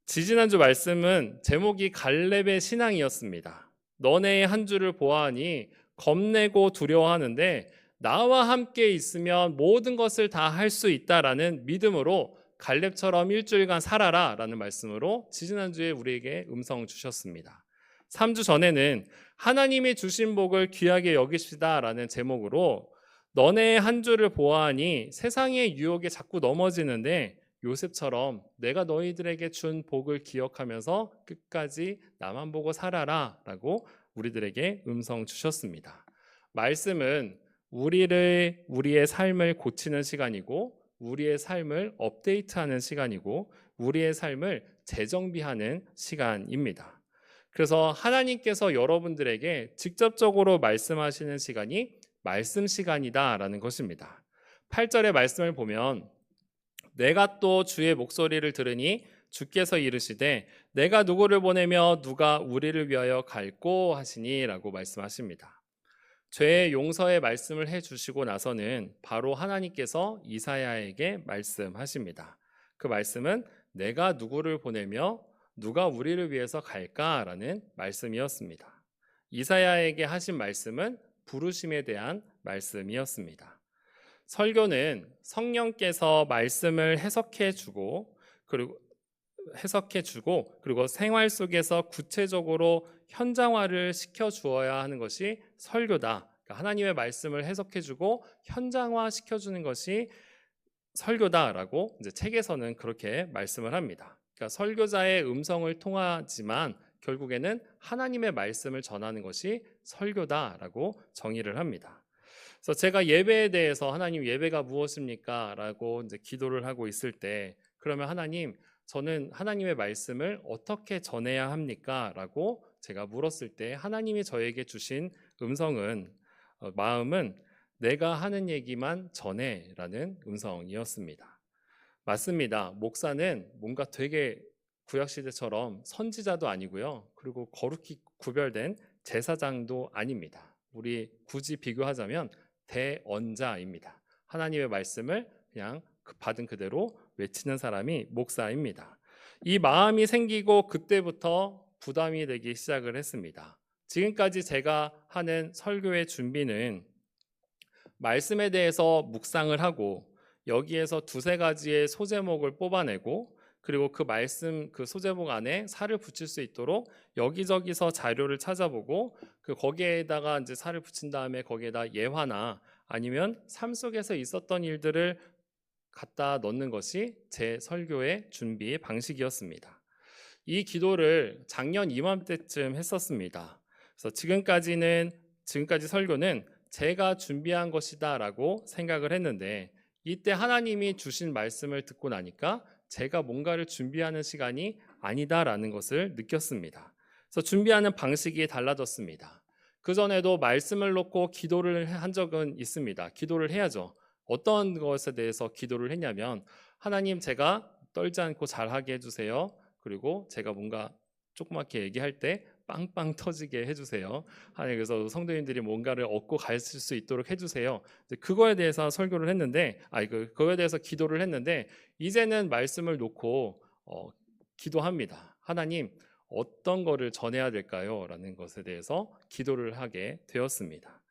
지지난주 말씀은 제목이 갈렙의 신앙이었습니다. 너네의 한 주를 보아하니 겁내고 두려워하는데 나와 함께 있으면 모든 것을 다 할 수 있다라는 믿음으로 갈렙처럼 일주일간 살아라 라는 말씀으로 지지난주에 우리에게 음성 주셨습니다. 3주 전에는 하나님이 주신 복을 귀하게 여기시다 라는 제목으로 너네의 한 주를 보아하니 세상의 유혹에 자꾸 넘어지는데 요셉처럼 내가 너희들에게 준 복을 기억하면서 끝까지 나만 보고 살아라 라고 우리들에게 음성 주셨습니다. 말씀은 우리의 삶을 고치는 시간이고 우리의 삶을 업데이트하는 시간이고 우리의 삶을 재정비하는 시간입니다. 그래서 하나님께서 여러분들에게 직접적으로 말씀하시는 시간이 말씀 시간이다라는 것입니다. 8절의 말씀을 보면 내가 또 주의 목소리를 들으니 주께서 이르시되 내가 누구를 보내며 누가 우리를 위하여 갈꼬 하시니 라고 말씀하십니다. 죄의 용서의 말씀을 해주시고 나서는 바로 하나님께서 이사야에게 말씀하십니다. 그 말씀은 내가 누구를 보내며 누가 우리를 위해서 갈까라는 말씀이었습니다. 이사야에게 하신 말씀은 부르심에 대한 말씀이었습니다. 설교는 성령께서 말씀을 해석해 주고 그리고 생활 속에서 구체적으로 현장화를 시켜 주어야 하는 것이 설교다. 그러니까 하나님의 말씀을 해석해 주고 현장화 시켜 주는 것이 설교다라고 이제 책에서는 그렇게 말씀을 합니다. 그러니까 설교자의 음성을 통하지만 결국에는 하나님의 말씀을 전하는 것이 설교다라고 정의를 합니다. 그래서 제가 예배에 대해서 하나님 예배가 무엇입니까? 라고 이제 기도를 하고 있을 때 그러면 하나님 저는 하나님의 말씀을 어떻게 전해야 합니까? 라고 제가 물었을 때 하나님이 저에게 주신 마음은 내가 하는 얘기만 전해 라는 음성이었습니다. 맞습니다. 목사는 뭔가 되게 구약시대처럼 선지자도 아니고요. 그리고 거룩히 구별된 제사장도 아닙니다. 우리 굳이 비교하자면 대언자입니다. 하나님의 말씀을 그냥 받은 그대로 외치는 사람이 목사입니다. 이 마음이 생기고 그때부터 부담이 되기 시작을 했습니다. 지금까지 제가 하는 설교의 준비는 말씀에 대해서 묵상을 하고 여기에서 두세 가지의 소제목을 뽑아내고 그리고 그 말씀 그 소제목 안에 살을 붙일 수 있도록 여기저기서 자료를 찾아보고 거기에다가 이제 살을 붙인 다음에 거기에다 예화나 아니면 삶 속에서 있었던 일들을 갖다 넣는 것이 제 설교의 준비 방식이었습니다. 이 기도를 작년 이맘때쯤 했었습니다. 그래서 지금까지 설교는 제가 준비한 것이다라고 생각을 했는데 이때 하나님이 주신 말씀을 듣고 나니까 제가 뭔가를 준비하는 시간이 아니다라는 것을 느꼈습니다. 그래서 준비하는 방식이 달라졌습니다. 그전에도 말씀을 놓고 기도를 한 적은 있습니다. 기도를 해야죠. 어떤 것에 대해서 기도를 했냐면 하나님 제가 떨지 않고 잘하게 해주세요. 그리고 제가 뭔가 조그맣게 얘기할 때 빵빵 터지게 해주세요. 그래서 성도님들이 뭔가를 얻고 가실 수 있도록 해주세요. 그거에 대해서 설교를 했는데, 그거에 대해서 기도를 했는데, 이제는 말씀을 놓고 기도합니다. 하나님, 어떤 거를 전해야 될까요? 라는 것에 대해서 기도를 하게 되었습니다.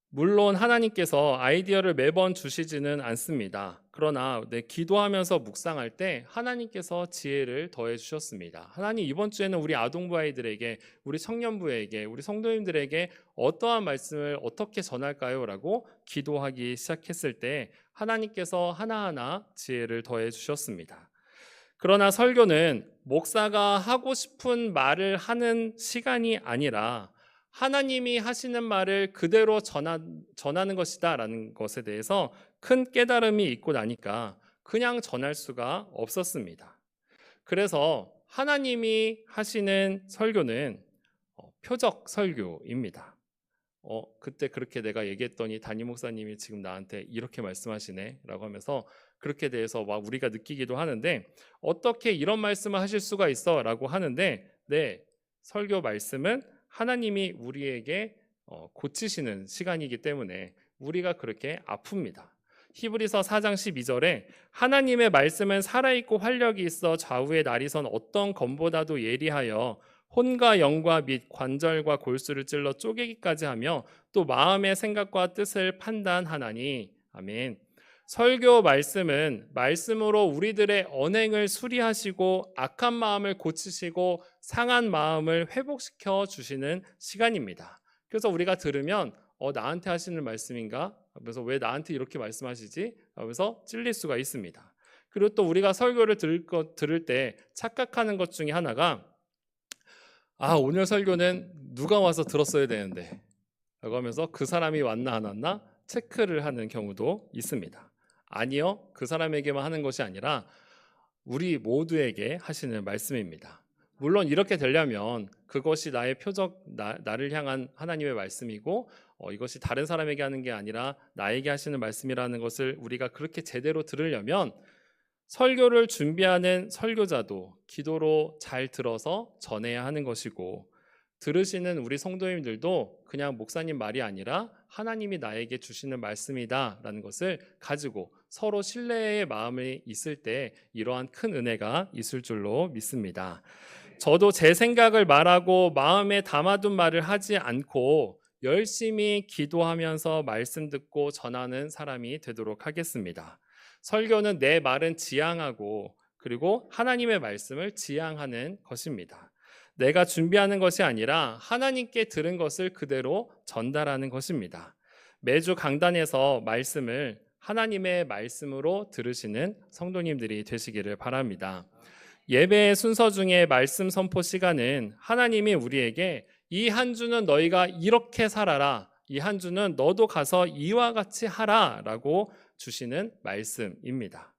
물론 하나님께서 아이디어를 매번 주시지는 않습니다. 그러나 기도하면서 묵상할 때 하나님께서 지혜를 더해 주셨습니다. 하나님, 이번 주에는 우리 아동부 아이들에게, 우리 청년부에게, 우리 성도님들에게 어떠한 말씀을 어떻게 전할까요? 라고 기도하기 시작했을 때 하나님께서 하나하나 지혜를 더해 주셨습니다. 그러나 설교는 목사가 하고 싶은 말을 하는 시간이 아니라 하나님이 하시는 말을 그대로 전하는 것이다 라는 것에 대해서 큰 깨달음이 있고 나니까 그냥 전할 수가 없었습니다. 그래서 하나님이 하시는 설교는 표적 설교입니다. 그때 그렇게 내가 얘기했더니 담임 목사님이 지금 나한테 이렇게 말씀하시네 라고 하면서 그렇게 대해서 막 우리가 느끼기도 하는데, 어떻게 이런 말씀을 하실 수가 있어 라고 하는데, 네, 설교 말씀은 하나님이 우리에게 고치시는 시간이기 때문에 우리가 그렇게 아픕니다. 히브리서 4장 12절에 하나님의 말씀은 살아있고 활력이 있어 좌우의 날이선 어떤 검보다도 예리하여 혼과 영과 및 관절과 골수를 찔러 쪼개기까지 하며 또 마음의 생각과 뜻을 판단하나니. 아멘. 설교 말씀은 말씀으로 우리들의 언행을 수리하시고 악한 마음을 고치시고 상한 마음을 회복시켜 주시는 시간입니다. 그래서 우리가 들으면 나한테 하시는 말씀인가? 그래서 왜 나한테 이렇게 말씀하시지? 하면서 찔릴 수가 있습니다. 그리고 또 우리가 설교를 들을 때 착각하는 것 중에 하나가, 오늘 설교는 누가 와서 들었어야 되는데 라고 하면서 그 사람이 왔나 안 왔나 체크를 하는 경우도 있습니다. 아니요, 그 사람에게만 하는 것이 아니라 우리 모두에게 하시는 말씀입니다. 물론 이렇게 되려면 그것이 나의 표적, 나를 향한 하나님의 말씀이고 이것이 다른 사람에게 하는 게 아니라 나에게 하시는 말씀이라는 것을 우리가 그렇게 제대로 들으려면 설교를 준비하는 설교자도 기도로 잘 들어서 전해야 하는 것이고, 들으시는 우리 성도님들도 그냥 목사님 말이 아니라 하나님이 나에게 주시는 말씀이다 라는 것을 가지고 서로 신뢰의 마음이 있을 때 이러한 큰 은혜가 있을 줄로 믿습니다. 저도 제 생각을 말하고 마음에 담아둔 말을 하지 않고 열심히 기도하면서 말씀 듣고 전하는 사람이 되도록 하겠습니다. 설교는 내 말은 지향하고 그리고 하나님의 말씀을 지향하는 것입니다. 내가 준비하는 것이 아니라 하나님께 들은 것을 그대로 전달하는 것입니다. 매주 강단에서 말씀을 하나님의 말씀으로 들으시는 성도님들이 되시기를 바랍니다. 예배의 순서 중에 말씀 선포 시간은 하나님이 우리에게 이 한 주는 너희가 이렇게 살아라, 이 한 주는 너도 가서 이와 같이 하라 라고 주시는 말씀입니다.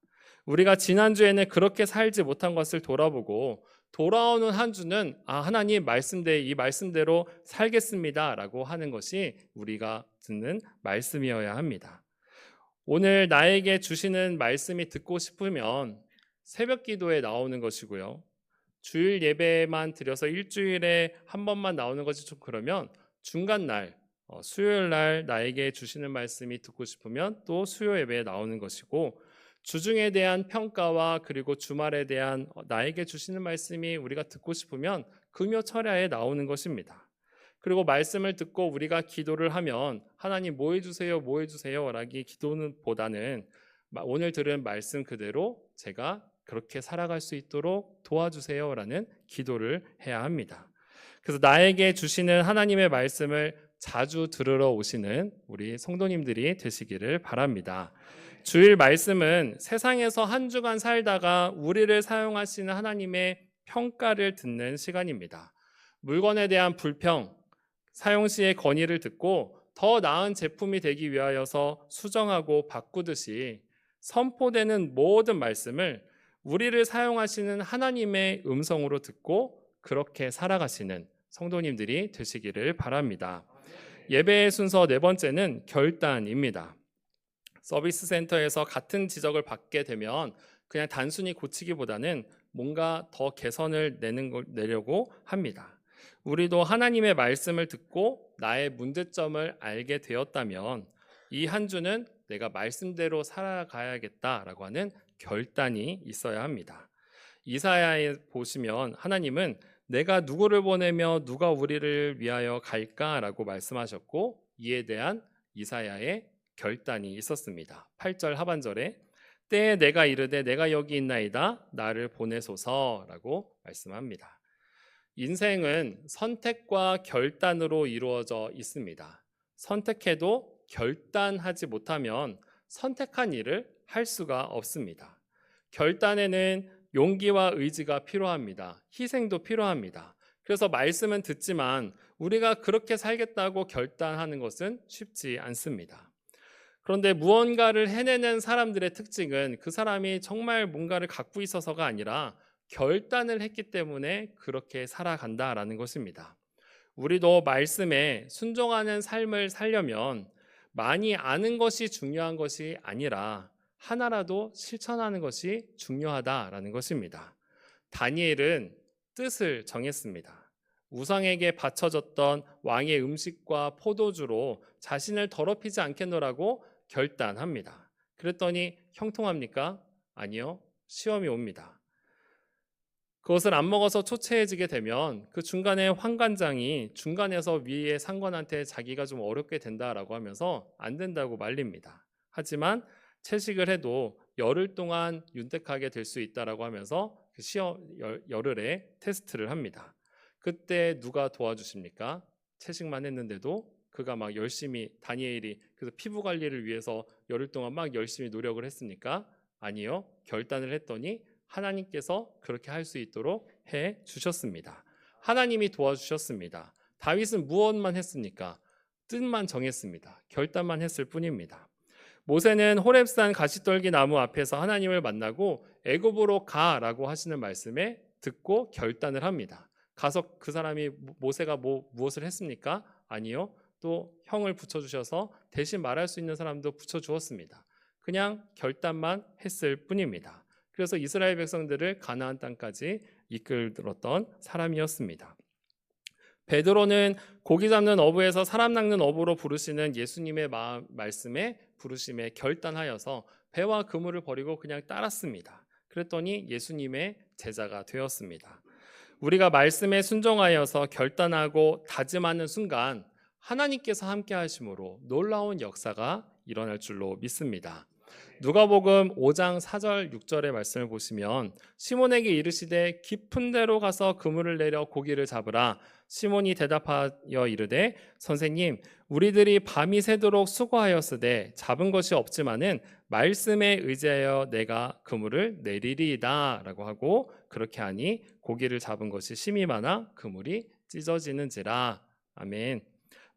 우리가 지난주에는 그렇게 살지 못한 것을 돌아보고 돌아오는 한 주는 하나님 이 말씀대로 살겠습니다 라고 하는 것이 우리가 듣는 말씀이어야 합니다. 오늘 나에게 주시는 말씀이 듣고 싶으면 새벽 기도에 나오는 것이고요, 주일 예배만 드려서 일주일에 한 번만 나오는 것이 좀 그러면 중간 날 수요일 날 나에게 주시는 말씀이 듣고 싶으면 또 수요 예배에 나오는 것이고, 주중에 대한 평가와 그리고 주말에 대한 나에게 주시는 말씀이 우리가 듣고 싶으면 금요 철야에 나오는 것입니다. 그리고 말씀을 듣고 우리가 기도를 하면 하나님 뭐 해주세요 라기 기도는 보다는 오늘 들은 말씀 그대로 제가 그렇게 살아갈 수 있도록 도와주세요 라는 기도를 해야 합니다. 그래서 나에게 주시는 하나님의 말씀을 자주 들으러 오시는 우리 성도님들이 되시기를 바랍니다. 주일 말씀은 세상에서 한 주간 살다가 우리를 사용하시는 하나님의 평가를 듣는 시간입니다. 물건에 대한 불평, 사용 시의 건의를 듣고 더 나은 제품이 되기 위하여서 수정하고 바꾸듯이 선포되는 모든 말씀을 우리를 사용하시는 하나님의 음성으로 듣고 그렇게 살아가시는 성도님들이 되시기를 바랍니다. 예배의 순서 네 번째는 결단입니다. 서비스 센터에서 같은 지적을 받게 되면 그냥 단순히 고치기보다는 뭔가 더 개선을 내려고 합니다. 우리도 하나님의 말씀을 듣고 나의 문제점을 알게 되었다면 이 한 주는 내가 말씀대로 살아가야겠다라고 하는 결단이 있어야 합니다. 이사야에 보시면 하나님은 내가 누구를 보내며 누가 우리를 위하여 갈까라고 말씀하셨고 이에 대한 이사야의 결단이 있었습니다. 8절 하반절에 때에 내가 이르되 내가 여기 있나이다 나를 보내소서라고 말씀합니다. 인생은 선택과 결단으로 이루어져 있습니다. 선택해도 결단하지 못하면 선택한 일을 할 수가 없습니다. 결단에는 용기와 의지가 필요합니다. 희생도 필요합니다. 그래서 말씀은 듣지만 우리가 그렇게 살겠다고 결단하는 것은 쉽지 않습니다. 그런데 무언가를 해내는 사람들의 특징은 그 사람이 정말 뭔가를 갖고 있어서가 아니라 결단을 했기 때문에 그렇게 살아간다라는 것입니다. 우리도 말씀에 순종하는 삶을 살려면 많이 아는 것이 중요한 것이 아니라 하나라도 실천하는 것이 중요하다라는 것입니다. 다니엘은 뜻을 정했습니다. 우상에게 바쳐졌던 왕의 음식과 포도주로 자신을 더럽히지 않겠노라고 결단합니다. 그랬더니 형통합니까? 아니요. 시험이 옵니다. 그것을 안 먹어서 초췌해지게 되면 그 중간에 환관장이 중간에서 위에 상관한테 자기가 좀 어렵게 된다라고 하면서 안 된다고 말립니다. 하지만 채식을 해도 열흘 동안 윤택하게 될 수 있다라고 하면서 그 시험 열흘에 테스트를 합니다. 그때 누가 도와주십니까? 채식만 했는데도 그가 막 열심히 다니엘이 그래서 피부 관리를 위해서 열흘 동안 막 열심히 노력을 했습니까? 아니요. 결단을 했더니 하나님께서 그렇게 할 수 있도록 해 주셨습니다. 하나님이 도와주셨습니다. 다윗은 무엇만 했습니까? 뜻만 정했습니다. 결단만 했을 뿐입니다. 모세는 호렙산 가시떨기 나무 앞에서 하나님을 만나고 애굽으로 가라고 하시는 말씀에 듣고 결단을 합니다. 가서 그 사람이 모세가 무엇을 했습니까? 아니요. 또 형을 붙여주셔서 대신 말할 수 있는 사람도 붙여주었습니다. 그냥 결단만 했을 뿐입니다. 그래서 이스라엘 백성들을 가나안 땅까지 이끌었던 사람이었습니다. 베드로는 고기 잡는 어부에서 사람 낚는 어부로 부르시는 예수님의 말씀에 부르심에 결단하여서 배와 그물을 버리고 그냥 따랐습니다. 그랬더니 예수님의 제자가 되었습니다. 우리가 말씀에 순종하여서 결단하고 다짐하는 순간 하나님께서 함께 하심으로 놀라운 역사가 일어날 줄로 믿습니다. 누가복음 5장 4절 6절의 말씀을 보시면 시몬에게 이르시되 깊은 데로 가서 그물을 내려 고기를 잡으라. 시몬이 대답하여 이르되 선생님 우리들이 밤이 새도록 수고하였으되 잡은 것이 없지만은 말씀에 의지하여 내가 그물을 내리리이다 라고 하고 그렇게 하니 고기를 잡은 것이 심히 많아 그물이 찢어지는지라. 아멘.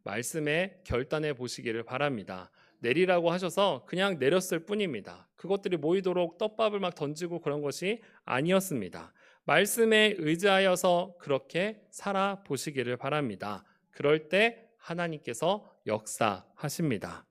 말씀에 결단해 보시기를 바랍니다. 내리라고 하셔서 그냥 내렸을 뿐입니다. 그것들이 모이도록 떡밥을 막 던지고 그런 것이 아니었습니다. 말씀에 의지하여서 그렇게 살아보시기를 바랍니다. 그럴 때 하나님께서 역사하십니다.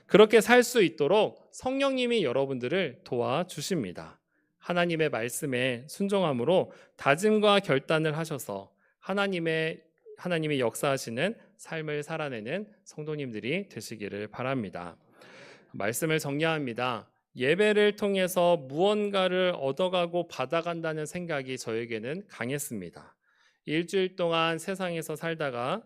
그렇게 살 수 있도록 성령님이 여러분들을 도와주십니다. 하나님의 말씀에 순종함으로 다짐과 결단을 하셔서 하나님이 역사하시는 삶을 살아내는 성도님들이 되시기를 바랍니다. 말씀을 정리합니다. 예배를 통해서 무언가를 얻어가고 받아간다는 생각이 저에게는 강했습니다. 일주일 동안 세상에서 살다가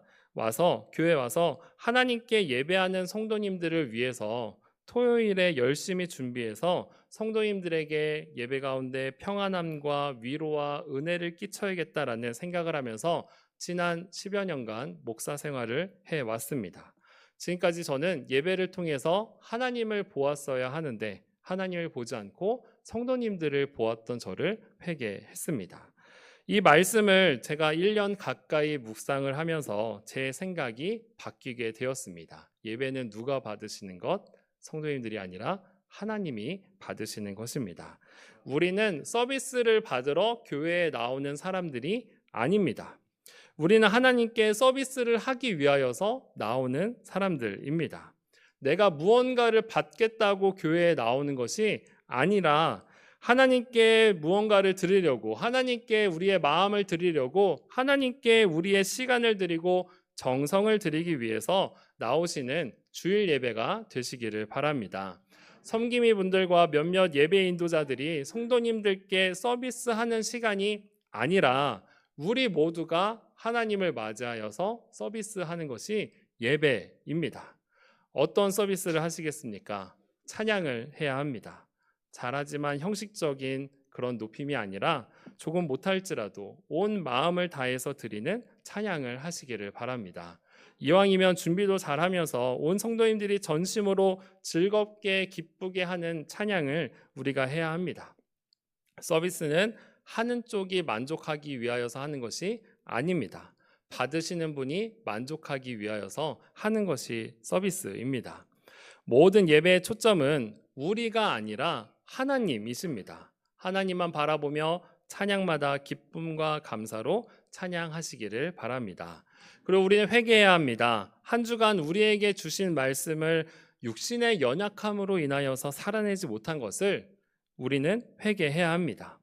교회 와서 하나님께 예배하는 성도님들을 위해서 토요일에 열심히 준비해서 성도님들에게 예배 가운데 평안함과 위로와 은혜를 끼쳐야겠다라는 생각을 하면서 지난 10여 년간 목사 생활을 해왔습니다. 지금까지 저는 예배를 통해서 하나님을 보았어야 하는데 하나님을 보지 않고 성도님들을 보았던 저를 회개했습니다. 이 말씀을 제가 1년 가까이 묵상을 하면서 제 생각이 바뀌게 되었습니다. 예배는 누가 받으시는 것? 성도님들이 아니라 하나님이 받으시는 것입니다. 우리는 서비스를 받으러 교회에 나오는 사람들이 아닙니다. 우리는 하나님께 서비스를 하기 위하여서 나오는 사람들입니다. 내가 무언가를 받겠다고 교회에 나오는 것이 아니라 하나님께 무언가를 드리려고, 하나님께 우리의 마음을 드리려고, 하나님께 우리의 시간을 드리고 정성을 드리기 위해서 나오시는 주일 예배가 되시기를 바랍니다. 섬김이 분들과 몇몇 예배 인도자들이 성도님들께 서비스하는 시간이 아니라 우리 모두가 하나님을 맞이하여서 서비스하는 것이 예배입니다. 어떤 서비스를 하시겠습니까? 찬양을 해야 합니다. 잘하지만 형식적인 그런 높임이 아니라 조금 못할지라도 온 마음을 다해서 드리는 찬양을 하시기를 바랍니다. 이왕이면 준비도 잘하면서 온 성도님들이 전심으로 즐겁게 기쁘게 하는 찬양을 우리가 해야 합니다. 서비스는 하는 쪽이 만족하기 위하여서 하는 것이 아닙니다. 받으시는 분이 만족하기 위하여서 하는 것이 서비스입니다. 모든 예배의 초점은 우리가 아니라 하나님이십니다. 하나님만 바라보며 찬양마다 기쁨과 감사로 찬양하시기를 바랍니다. 그리고 우리는 회개해야 합니다. 한 주간 우리에게 주신 말씀을 육신의 연약함으로 인하여서 살아내지 못한 것을 우리는 회개해야 합니다.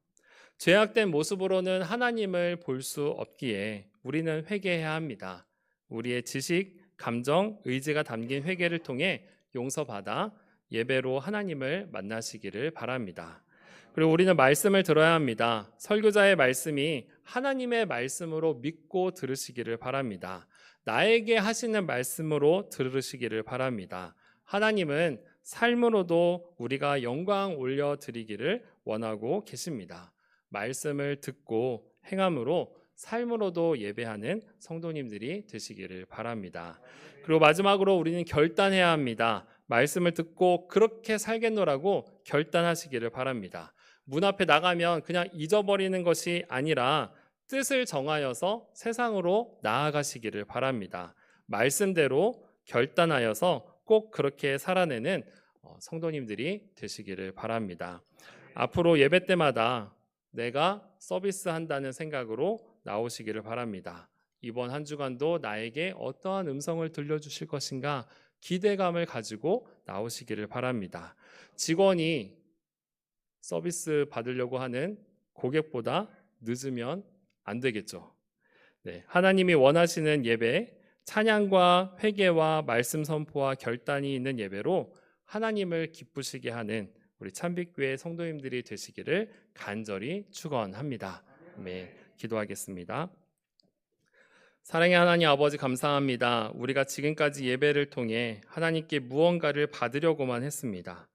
죄악된 모습으로는 하나님을 볼 수 없기에 우리는 회개해야 합니다. 우리의 지식, 감정, 의지가 담긴 회개를 통해 용서받아 예배로 하나님을 만나시기를 바랍니다. 그리고 우리는 말씀을 들어야 합니다. 설교자의 말씀이 하나님의 말씀으로 믿고 들으시기를 바랍니다. 나에게 하시는 말씀으로 들으시기를 바랍니다. 하나님은 삶으로도 우리가 영광 올려드리기를 원하고 계십니다. 말씀을 듣고 행함으로 삶으로도 예배하는 성도님들이 되시기를 바랍니다. 그리고 마지막으로 우리는 결단해야 합니다. 말씀을 듣고 그렇게 살겠노라고 결단하시기를 바랍니다. 문 앞에 나가면 그냥 잊어버리는 것이 아니라 뜻을 정하여서 세상으로 나아가시기를 바랍니다. 말씀대로 결단하여서 꼭 그렇게 살아내는 성도님들이 되시기를 바랍니다. 앞으로 예배 때마다 내가 서비스한다는 생각으로 나오시기를 바랍니다. 이번 한 주간도 나에게 어떠한 음성을 들려주실 것인가 기대감을 가지고 나오시기를 바랍니다. 직원이 서비스 받으려고 하는 고객보다 늦으면 안 되겠죠. 네, 하나님이 원하시는 예배, 찬양과 회개와 말씀 선포와 결단이 있는 예배로 하나님을 기쁘시게 하는 우리 참빛교회 성도님들이 되시기를 간절히 축원합니다. 네, 기도하겠습니다. 사랑의 하나님 아버지 감사합니다. 우리가 지금까지 예배를 통해 하나님께 무언가를 받으려고만 했습니다.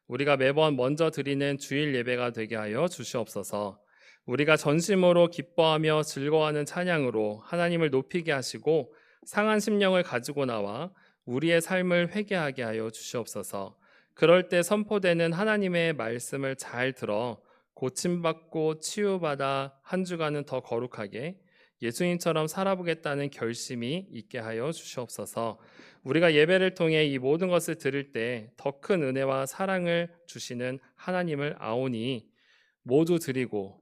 우리가 매번 먼저 드리는 주일 예배가 되게 하여 주시옵소서. 우리가 전심으로 기뻐하며 즐거워하는 찬양으로 하나님을 높이게 하시고 상한 심령을 가지고 나와 우리의 삶을 회개하게 하여 주시옵소서. 그럴 때 선포되는 하나님의 말씀을 잘 들어 고침받고 치유받아 한 주간은 더 거룩하게 예수님처럼 살아보겠다는 결심이 있게 하여 주시옵소서. 우리가 예배를 통해 이 모든 것을 들을 때 더 큰 은혜와 사랑을 주시는 하나님을 아오니 모두 드리고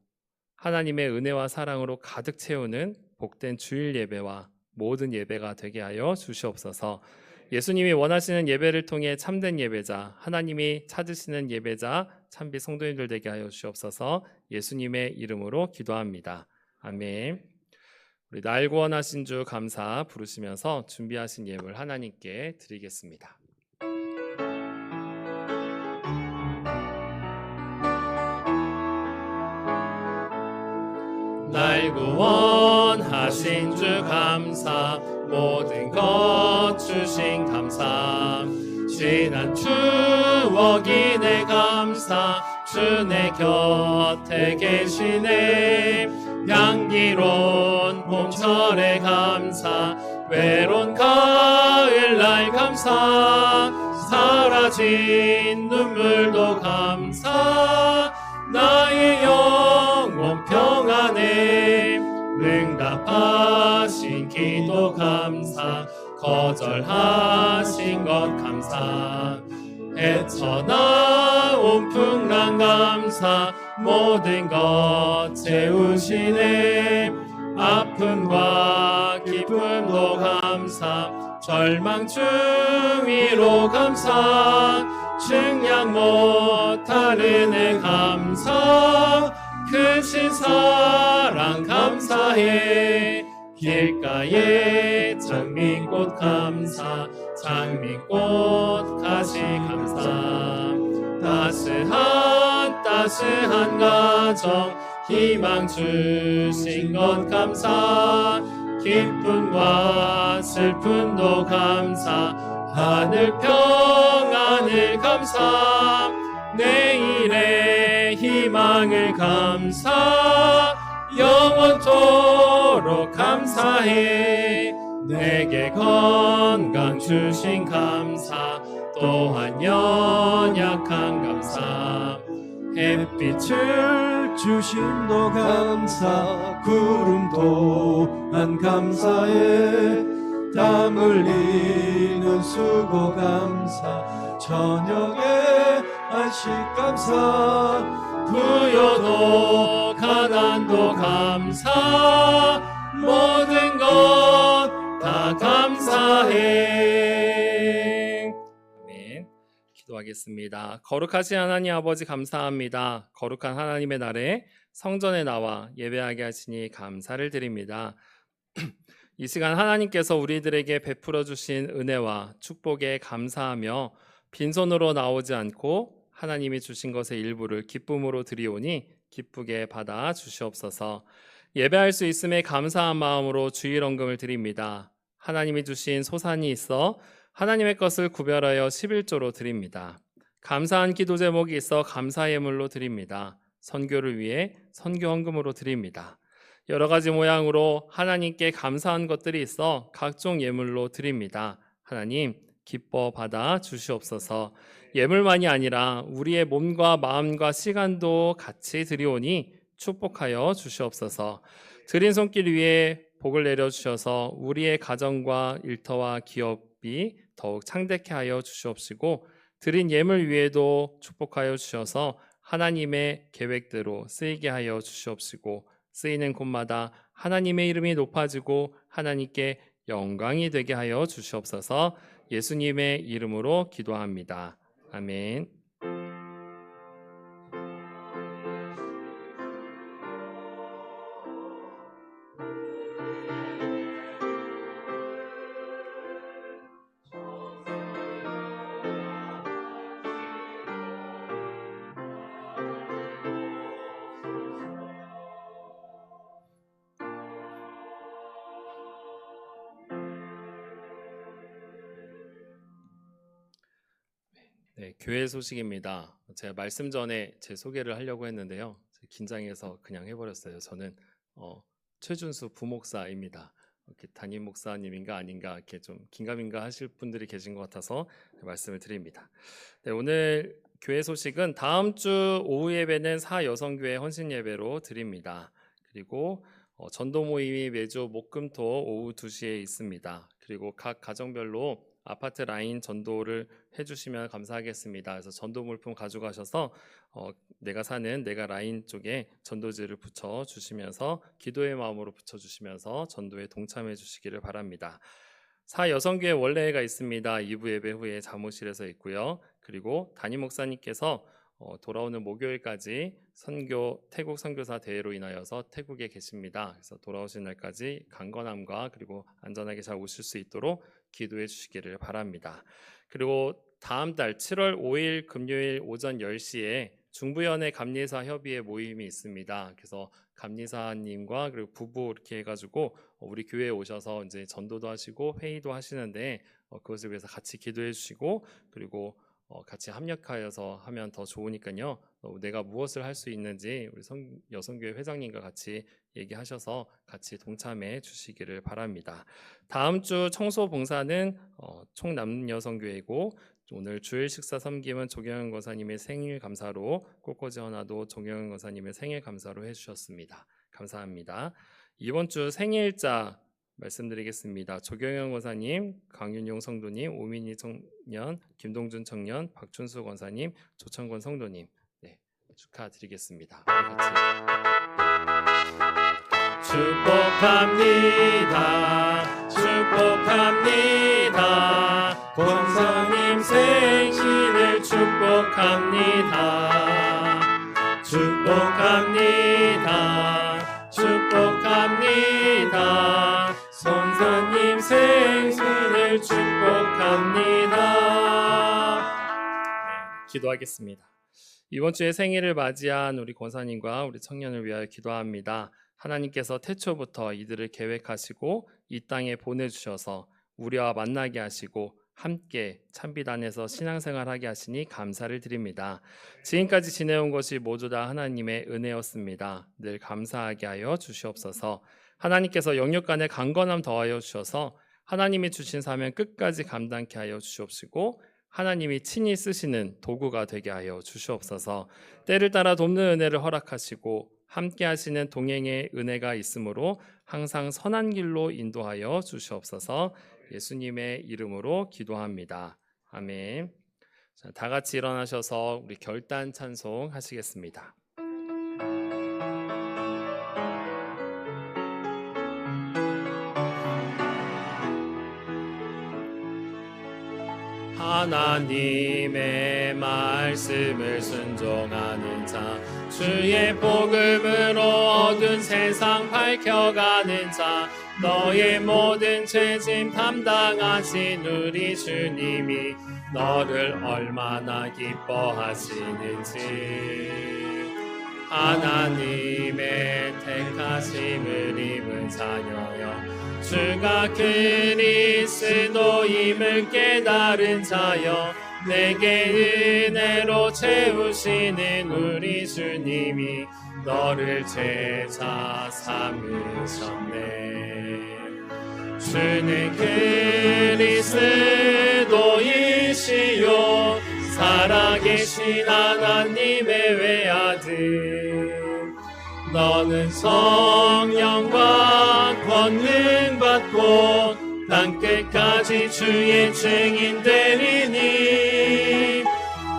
하나님의 은혜와 사랑으로 가득 채우는 복된 주일 예배와 모든 예배가 되게 하여 주시옵소서. 예수님이 원하시는 예배를 통해 참된 예배자, 하나님이 찾으시는 예배자, 참빛 성도님들 되게 하여 주시옵소서. 예수님의 이름으로 기도합니다. 아멘. 우리 날 구원하신 주 감사 부르시면서 준비하신 예물 하나님께 드리겠습니다. 날 구원하신 주 감사, 모든 것 주신 감사, 지난 추억이 내 감사, 주 내 곁에 계시네. 향기로운 봄철의 감사, 외로운 가을날 감사, 사라진 눈물도 감사, 나의 영혼 평안에 응답하신 기도 감사, 거절하신 것 감사, 헤쳐나온 풍랑 감사, 모든 것 채우시네. 아픔과 기쁨도 감사, 절망 중위로 감사, 증량 못할 은혜 감사 크신 사랑 감사해 길가에 장미꽃 감사 장미꽃 가시 감사 따스한 가정 희망 주신 것 감사 기쁨과 슬픔도 감사 하늘 평안을 감사 내일의 희망을 감사 영원토록 감사해 내게 건강 주신 감사 또한 연약한 감사 햇빛을 주심도 감사 구름 또한 감사해 땀 흘리는 수고 감사 저녁에 안식 감사 부여도 가난도 감사 모든 것 다 감사해. 아멘. 기도하겠습니다. 거룩하신 하나님 아버지 감사합니다. 거룩한 하나님의 날에 성전에 나와 예배하게 하시니 감사를 드립니다. 이 시간 하나님께서 우리들에게 베풀어 주신 은혜와 축복에 감사하며 빈손으로 나오지 않고 하나님이 주신 것의 일부를 기쁨으로 드리오니 기쁘게 받아 주시옵소서. 예배할 수 있음에 감사한 마음으로 주일헌금을 드립니다. 하나님이 주신 소산이 있어 하나님의 것을 구별하여 11조로 드립니다. 감사한 기도 제목이 있어 감사 예물로 드립니다. 선교를 위해 선교 헌금으로 드립니다. 여러 가지 모양으로 하나님께 감사한 것들이 있어 각종 예물로 드립니다. 하나님 기뻐 받아 주시옵소서. 예물만이 아니라 우리의 몸과 마음과 시간도 같이 드리오니 축복하여 주시옵소서. 드린 손길 위에 복을 내려주셔서 우리의 가정과 일터와 기업이 더욱 창대케 하여 주시옵시고 드린 예물 위에도 축복하여 주셔서 하나님의 계획대로 쓰이게 하여 주시옵시고 쓰이는 곳마다 하나님의 이름이 높아지고 하나님께 영광이 되게 하여 주시옵소서. 예수님의 이름으로 기도합니다. 아멘. 네, 교회 소식입니다. 제가 말씀 전에 제 소개를 하려고 했는데요. 긴장해서 그냥 해버렸어요. 저는 최준수 부목사입니다. 이렇게 담임 목사님인가 아닌가 이렇게 좀 긴가민가 하실 분들이 계신 것 같아서 말씀을 드립니다. 네, 오늘 교회 소식은 다음 주 오후 예배는 사여성교회 헌신 예배로 드립니다. 그리고 전도 모임이 매주 목금토 오후 2시에 있습니다. 그리고 각 가정별로 아파트 라인 전도를 해주시면 감사하겠습니다. 그래서 전도 물품 가져가셔서 내가 사는 내가 라인 쪽에 전도지를 붙여주시면서 기도의 마음으로 붙여주시면서 전도에 동참해 주시기를 바랍니다. 사여성교회 원래회가 있습니다. 2부 예배 후에 사무실에서 있고요. 그리고 담임 목사님께서 돌아오는 목요일까지 태국 선교사 대회로 인하여서 태국에 계십니다. 그래서 돌아오신 날까지 강건함과 그리고 안전하게 잘 오실 수 있도록 기도해 주시기를 바랍니다. 그리고 다음 달 7월 5일 금요일 오전 10시에 중부연회 감리사 협의회 모임이 있습니다. 그래서 감리사님과 그리고 부부 이렇게 해가지고 우리 교회에 오셔서 이제 전도도 하시고 회의도 하시는데 그것을 위해서 같이 기도해 주시고 그리고 같이 합력하여서 하면 더 좋으니까요. 내가 무엇을 할 수 있는지 우리 여성교회 회장님과 같이 얘기하셔서 같이 동참해 주시기를 바랍니다. 다음 주 청소 봉사는 총남여성교회고 오늘 주일 식사 섬김은 조경현 권사님의 생일 감사로 꽃꽂이 하나도 조경현 권사님의 생일 감사로 해주셨습니다. 감사합니다. 이번 주 생일자 말씀드리겠습니다. 조경현 권사님, 강윤용 성도님, 오민희 청년, 김동준 청년, 박춘수 권사님, 조창권 성도님 축하드리겠습니다. 우리 같이 축복합니다. 축복합니다. 권사님 생신을 축복합니다. 축복합니다. 축복합니다. 권사님 생신을 축복합니다. 기도하겠습니다. 이번 주에 생일을 맞이한 우리 권사님과 우리 청년을 위하여 기도합니다. 하나님께서 태초부터 이들을 계획하시고 이 땅에 보내주셔서 우리와 만나게 하시고 함께 참빛 안에서 신앙생활하게 하시니 감사를 드립니다. 지금까지 지내온 것이 모두 다 하나님의 은혜였습니다. 늘 감사하게 하여 주시옵소서. 하나님께서 영육간에 강건함 더하여 주셔서 하나님이 주신 사명 끝까지 감당케 하여 주시옵시고 하나님이 친히 쓰시는 도구가 되게 하여 주시옵소서. 때를 따라 돕는 은혜를 허락하시고 함께 하시는 동행의 은혜가 있으므로 항상 선한 길로 인도하여 주시옵소서. 예수님의 이름으로 기도합니다. 아멘. 자, 다 같이 일어나셔서 우리 결단 찬송 하시겠습니다. 하나님의 말씀을 순종하는 자, 주의 복음으로 어두운 세상 밝혀가는 자, 너의 모든 죄짐 담당하신 우리 주님이 너를 얼마나 기뻐하시는지. 하나님의 택하심을 입은 자녀여, 주가 그리스도임을 깨달은 자여, 내게 은혜로 채우시는 우리 주님이 너를 제자 삼으셨네. 주는 그리스도이시요 살아계신 하나님의 외아들, 너는 성령과 권능 받고 땅끝까지 주의 증인 되리니,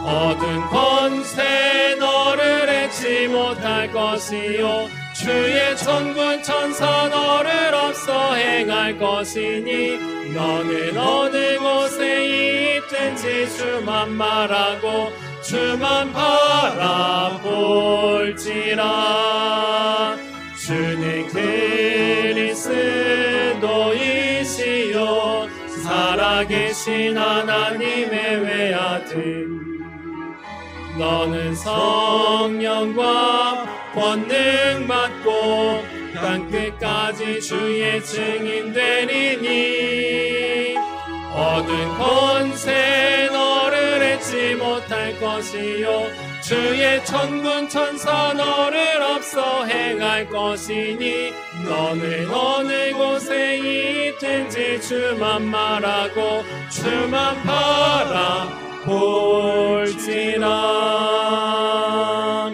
얻은 권세 너를 해치 못할 것이요 주의 천군 천사 너를 없어 행할 것이니, 너는 어느 곳에 있든지 주만 말하고 주만 바라볼지라. 주는 그리스도이시요 살아계신 하나님의 외아들, 너는 성령과 권능 받고 땅끝까지 주의 증인 되리니, 얻은 권세 너를 해치 못할 것이요 주의 천군 천사 너를 없어 행할 것이니, 너는 어느 곳에 있든지 주만 말하고 주만 바라볼지라.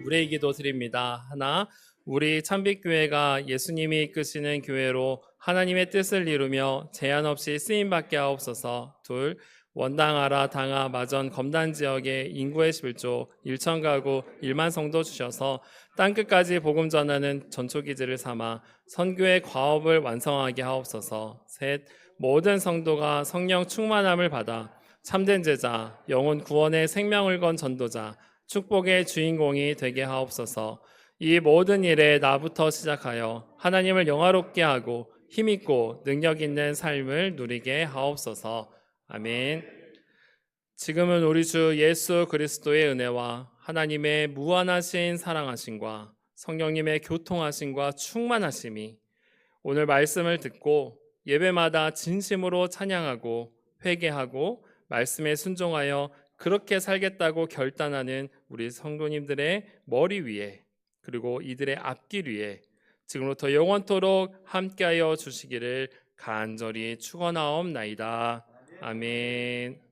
우리의 기도 드립니다. 하나, 우리 참빛교회가 예수님이 이끄시는 교회로 하나님의 뜻을 이루며 제한 없이 쓰임받게 하옵소서. 둘, 원당하라 당하 마전 검단 지역의 인구의 11조 1천 가구 1만 성도 주셔서 땅끝까지 복음 전하는 전초기지를 삼아 선교의 과업을 완성하게 하옵소서. 셋, 모든 성도가 성령 충만함을 받아 참된 제자, 영혼 구원의 생명을 건 전도자, 축복의 주인공이 되게 하옵소서. 이 모든 일에 나부터 시작하여 하나님을 영화롭게 하고 힘있고 능력 있는 삶을 누리게 하옵소서. 아멘. 지금은 우리 주 예수 그리스도의 은혜와 하나님의 무한하신 사랑하심과 성령님의 교통하심과 충만하심이 오늘 말씀을 듣고 예배마다 진심으로 찬양하고 회개하고 말씀에 순종하여 그렇게 살겠다고 결단하는 우리 성도님들의 머리 위에, 그리고 이들의 앞길 위에 지금부터 영원토록 함께하여 주시기를 간절히 축원하옵나이다. 아멘.